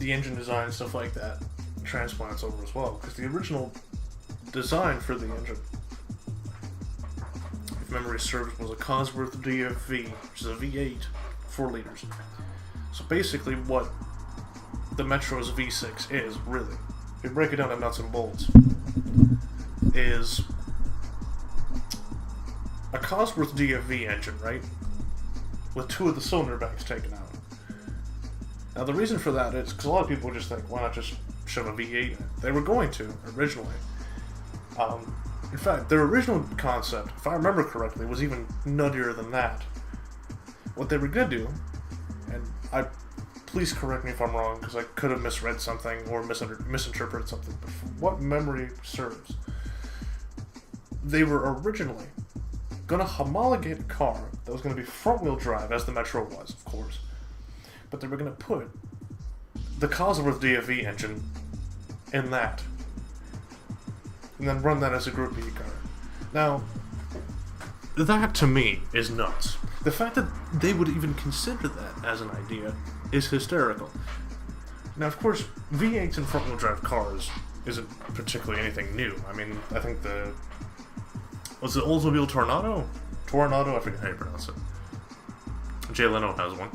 engine design and stuff like that transplants over as well, because the original design for the engine, if memory serves, was a Cosworth DFV, which is a V8, 4 liters. So basically what the Metro's V6 is, really, if you break it down to nuts and bolts, is a Cosworth DFV engine, right? With 2 of the cylinder banks taken out. Now the reason for that is because a lot of people just think, why not just shove a V8 in it? They were going to, originally. In fact, their original concept, if I remember correctly, was even nuttier than that. What they were going to do, and please correct me if I'm wrong, because I could have misread something or misinterpreted something, but from what memory serves, they were originally going to homologate a car that was going to be front-wheel drive, as the Metro was, of course, but they were going to put the Cosworth DFV engine in that, and then run that as a Group B car. Now, that to me is nuts. The fact that they would even consider that as an idea is hysterical. Now, of course, V8s and front-wheel drive cars isn't particularly anything new. I mean, I think was it Oldsmobile Tornado? Tornado? I forget how you pronounce it. Jay Leno has one.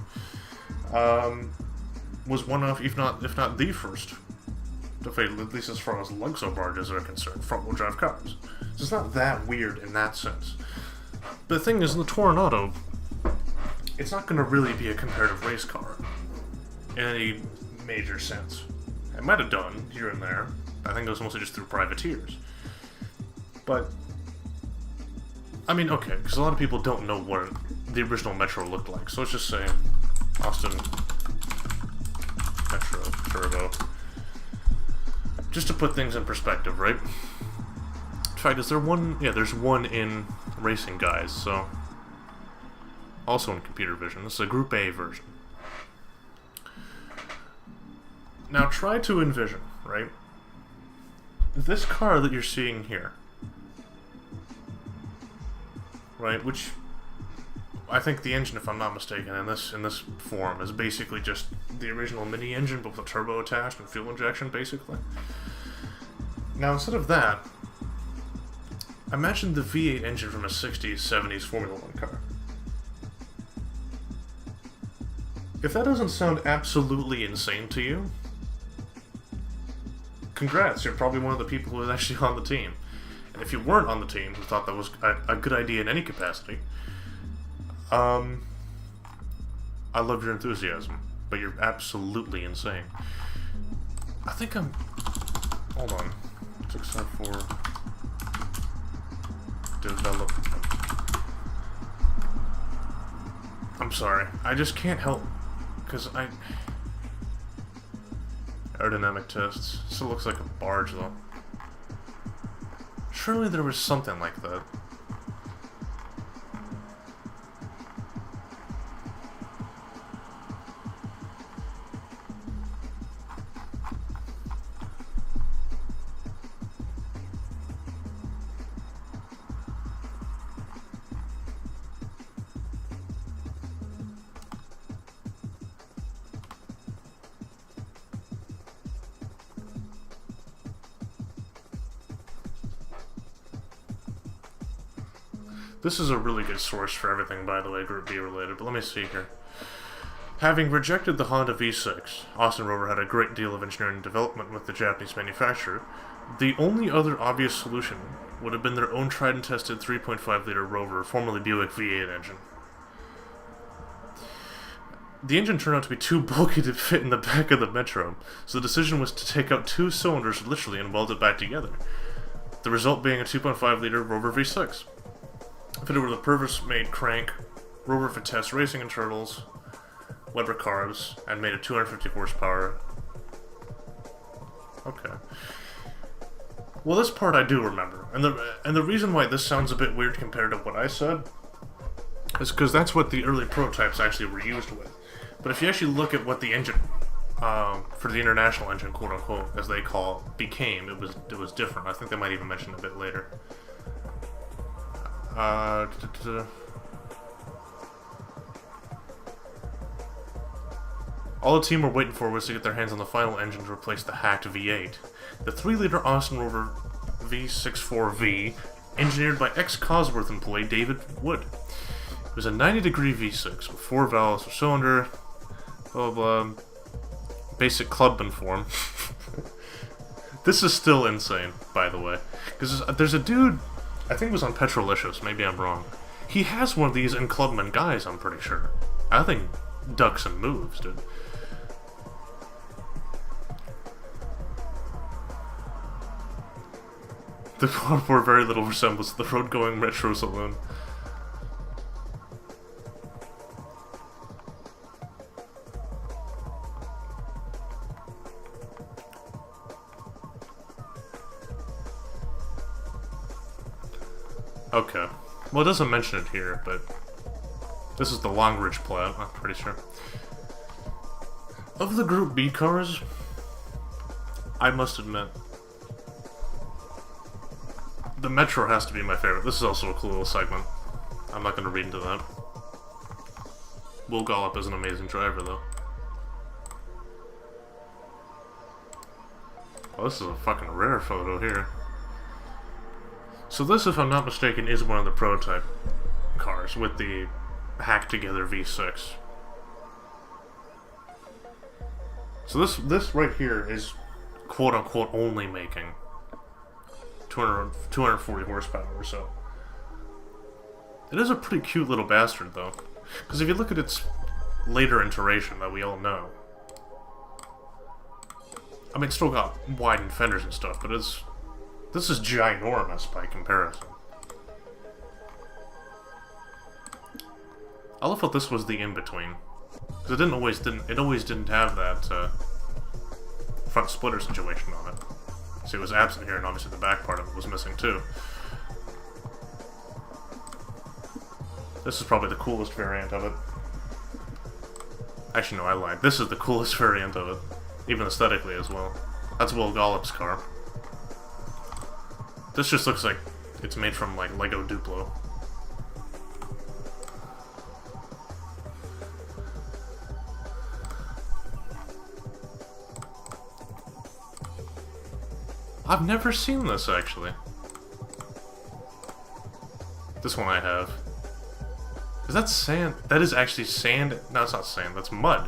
Was one of, if not the first, at least as far as Luxo barges are concerned, front-wheel drive cars. So it's not that weird in that sense. But the thing is, the Tornado, it's not going to really be a comparative race car in any major sense. It might have done here and there. I think it was mostly just through privateers. But, I mean, okay, because a lot of people don't know what the original Metro looked like. So let's just say Austin Metro Turbo. Just to put things in perspective, right? In fact, is there one? Yeah, there's one in Racing Guys, so also in computer vision. This is a Group A version. Now try to envision, right? This car that you're seeing here, right? Which I think the engine, if I'm not mistaken, in this form is basically just the original mini engine, but with a turbo attached and fuel injection, basically. Now instead of that, imagine the V8 engine from a 60s, 70s Formula 1 car. If that doesn't sound absolutely insane to you, congrats, you're probably one of the people who was actually on the team. And if you weren't on the team, who thought that was a good idea in any capacity, I love your enthusiasm, but you're absolutely insane. I think I'm... Hold on. 6R4... Develop... I'm sorry. I just can't help... Because aerodynamic tests. Still looks like a barge, though. Surely there was something like that. This is a really good source for everything, by the way, Group B related, but let me see here. Having rejected the Honda V6, Austin Rover had a great deal of engineering development with the Japanese manufacturer. The only other obvious solution would have been their own tried and tested 3.5-liter Rover, formerly Buick V8 engine. The engine turned out to be too bulky to fit in the back of the Metro, so the decision was to take out 2 cylinders literally and weld it back together. The result being a 2.5-liter Rover V6. Fitted with a purpose-made crank, Rover Vitesse racing and turtles, Weber carbs, and made of 250 horsepower. Okay. Well, this part I do remember, and the reason why this sounds a bit weird compared to what I said is because that's what the early prototypes actually were used with. But if you actually look at what the engine, for the international engine, quote unquote, as they call it, became, it was different. I think they might even mention it a bit later. All the team were waiting for was to get their hands on the final engine to replace the hacked V8. The 3-liter Austin Rover V64V, engineered by ex-Cosworth employee David Wood. It was a 90-degree V6 with 4 valves per cylinder, blah blah blah, basic clubman form. This is still insane, by the way, because there's a dude, I think it was on Petrolicious, maybe I'm wrong. He has one of these in Clubman guys, I'm pretty sure. I think ducks and moves, dude. The car bore very little resemblance to the road-going Metro Saloon. Okay. Well, it doesn't mention it here, but this is the Long Ridge Plat, I'm pretty sure. Of the Group B cars, I must admit, the Metro has to be my favorite. This is also a cool little segment. I'm not going to read into that. Will Gollop is an amazing driver, though. Oh, this is a fucking rare photo here. So this, if I'm not mistaken, is one of the prototype cars with the hacked-together V6. So this right here is quote-unquote only making 240 horsepower or so. It is a pretty cute little bastard, though. Because if you look at its later iteration that we all know, I mean, it's still got widened fenders and stuff, but this is ginormous by comparison. I love how this was the in-between. Because it always didn't have that front splitter situation on it. So it was absent here, and obviously the back part of it was missing too. This is probably the coolest variant of it. Actually, no, I lied. This is the coolest variant of it. Even aesthetically as well. That's Will Gollop's car. This just looks like it's made from, like, Lego Duplo. I've never seen this, actually. This one I have. Is that sand? That is actually sand. No, it's not sand. That's mud.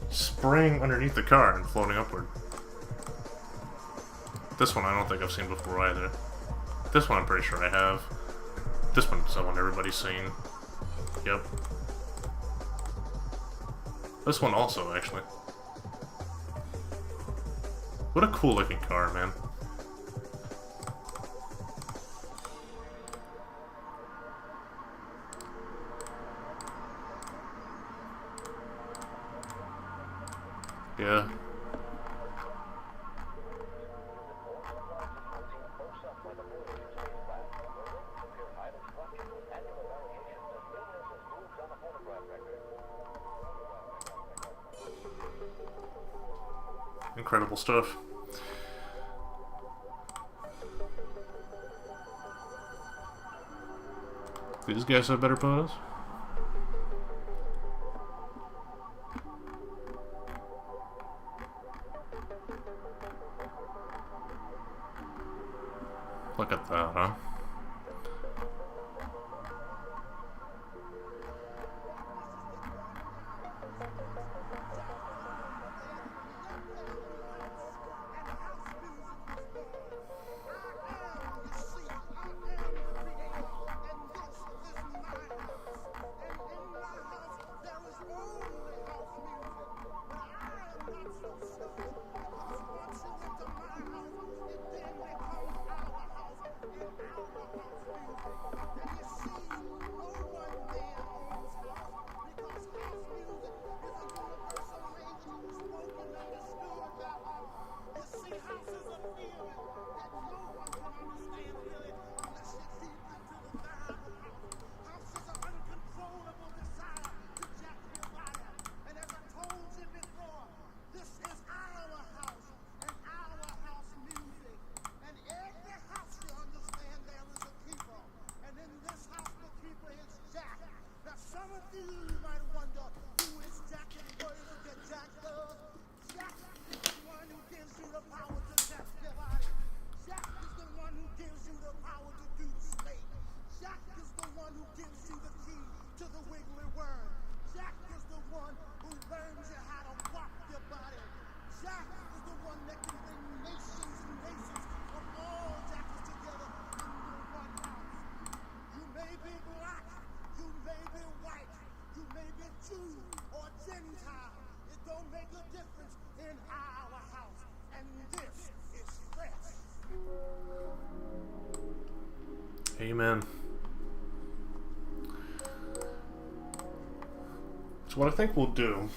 Spraying underneath the car and floating upward. This one I don't think I've seen before either. This one I'm pretty sure I have. This one's the one everybody's seen. Yep. This one also, actually. What a cool looking car, man. Yeah. Incredible stuff. These guys have better photos? Look at that, huh? Amen. So what I think we'll do,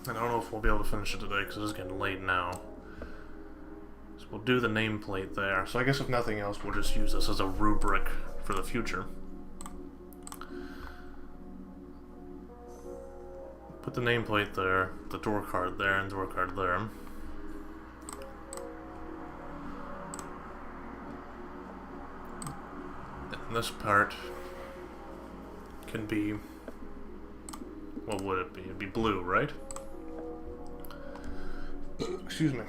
and I don't know if we'll be able to finish it today because it is getting late now, so we'll do the nameplate there. So I guess if nothing else, we'll just use this as a rubric for the future. Put the nameplate there, the door card there, and door card there. And this part can be, what would it be? It'd be blue, right? Excuse me.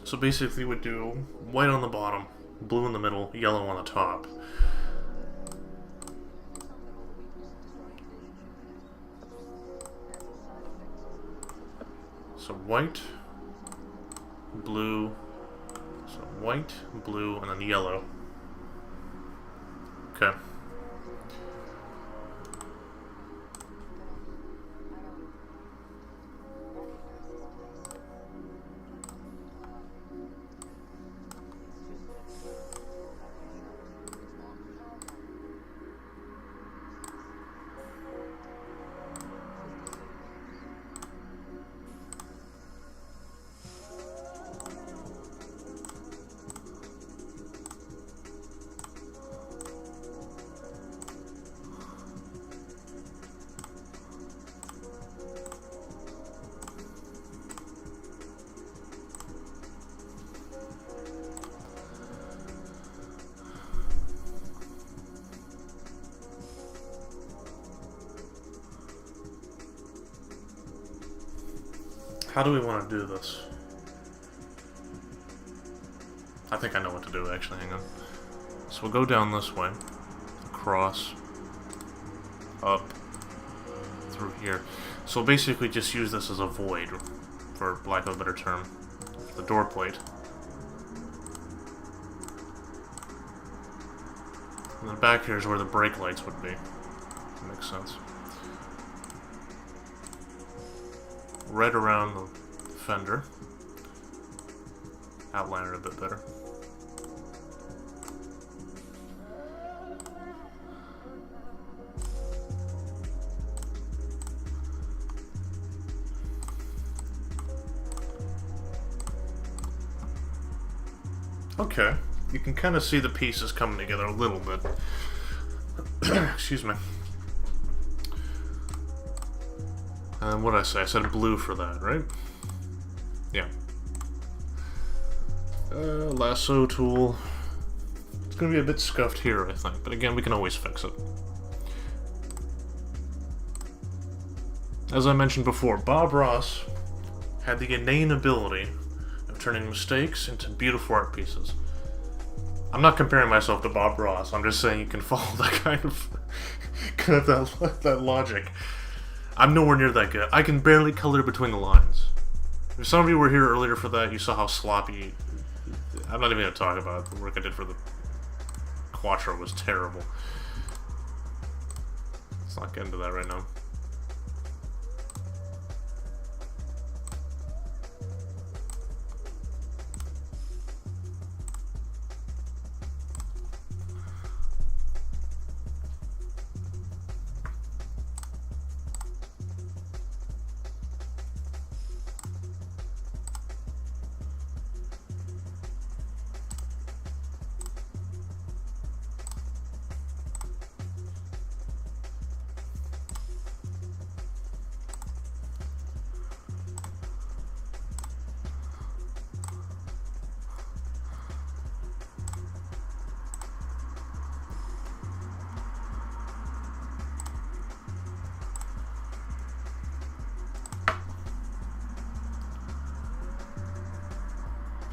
So basically we'd do white on the bottom, blue in the middle, yellow on the top. So white, blue, so white, blue, and then yellow. Okay. How do we want to do this? I think I know what to do, actually. Hang on. So we'll go down this way, across, up, through here. So we'll basically just use this as a void, for lack of a better term. The door plate. And then back here is where the brake lights would be. Makes sense. Right around the fender. Outline it a bit better. Okay, you can kind of see the pieces coming together a little bit. Excuse me. And what did I say? I said blue for that, right? Yeah. Lasso tool. It's going to be a bit scuffed here, I think. But again, we can always fix it. As I mentioned before, Bob Ross had the inane ability of turning mistakes into beautiful art pieces. I'm not comparing myself to Bob Ross. I'm just saying you can follow that kind of that logic. I'm nowhere near that good. I can barely color between the lines. If some of you were here earlier for that, you saw how sloppy... I'm not even going to talk about it. The work I did for the Quattro was terrible. Let's not get into that right now.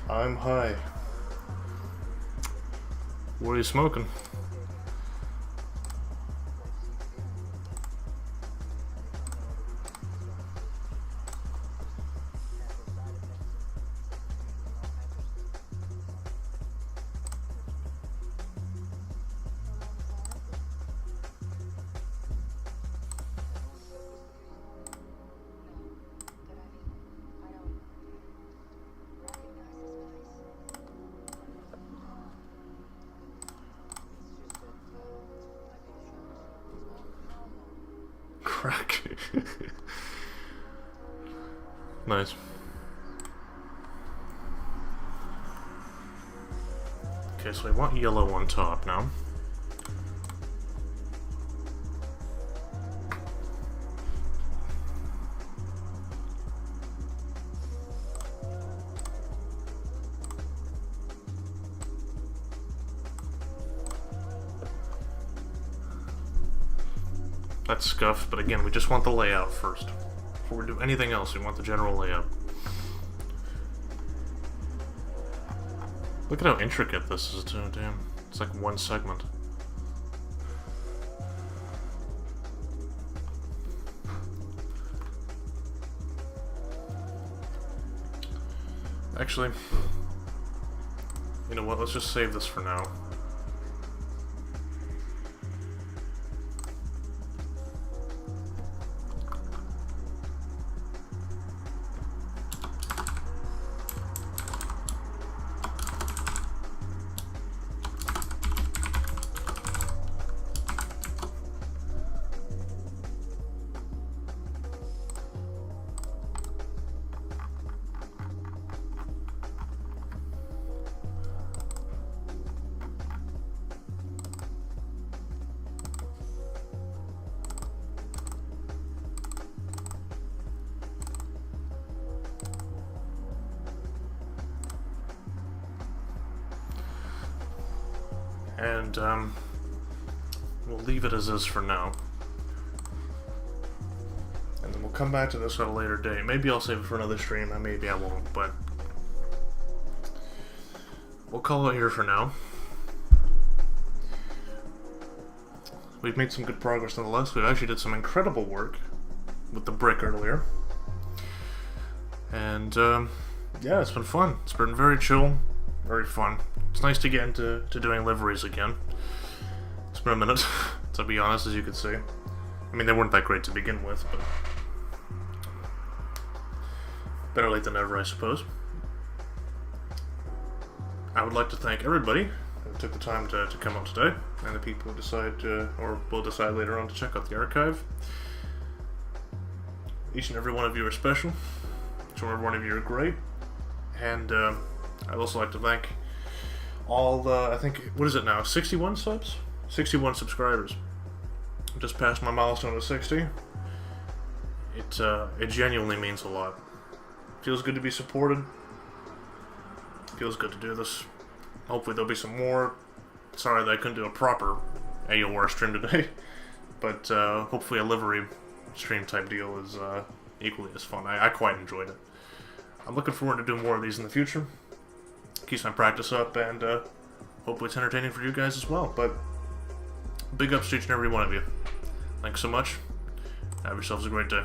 I'm high. What are you smoking? track. Nice. Okay, so I want yellow on top now. That's scuffed, but again, we just want the layout first. Before we do anything else, we want the general layout. Look at how intricate this is too, damn. It's like one segment. Actually, you know what, let's just save this for now. And we'll leave it as is for now. And then we'll come back to this at a later date. Maybe I'll save it for another stream, and maybe I won't, but we'll call it here for now. We've made some good progress nonetheless. We actually did some incredible work with the brick earlier. And yeah, it's been fun. It's been very chill, very fun. It's nice to get into doing liveries again. It's been a minute, to be honest, as you could see. I mean, they weren't that great to begin with, but better late than never, I suppose. I would like to thank everybody who took the time to come up today, and the people who decide or will decide later on to check out the archive. Each and every one of you are special. Each and every one of you are great. And I'd also like to thank all the, I think, what is it now, 61 subs? 61 subscribers. Just passed my milestone of 60. It genuinely means a lot. Feels good to be supported. Feels good to do this. Hopefully there'll be some more. Sorry that I couldn't do a proper AOR stream today. But hopefully a livery stream type deal is equally as fun. I quite enjoyed it. I'm looking forward to doing more of these in the future. Keeps my practice up, and hopefully it's entertaining for you guys as well. But big ups to each and every one of you. Thanks so much. Have yourselves a great day.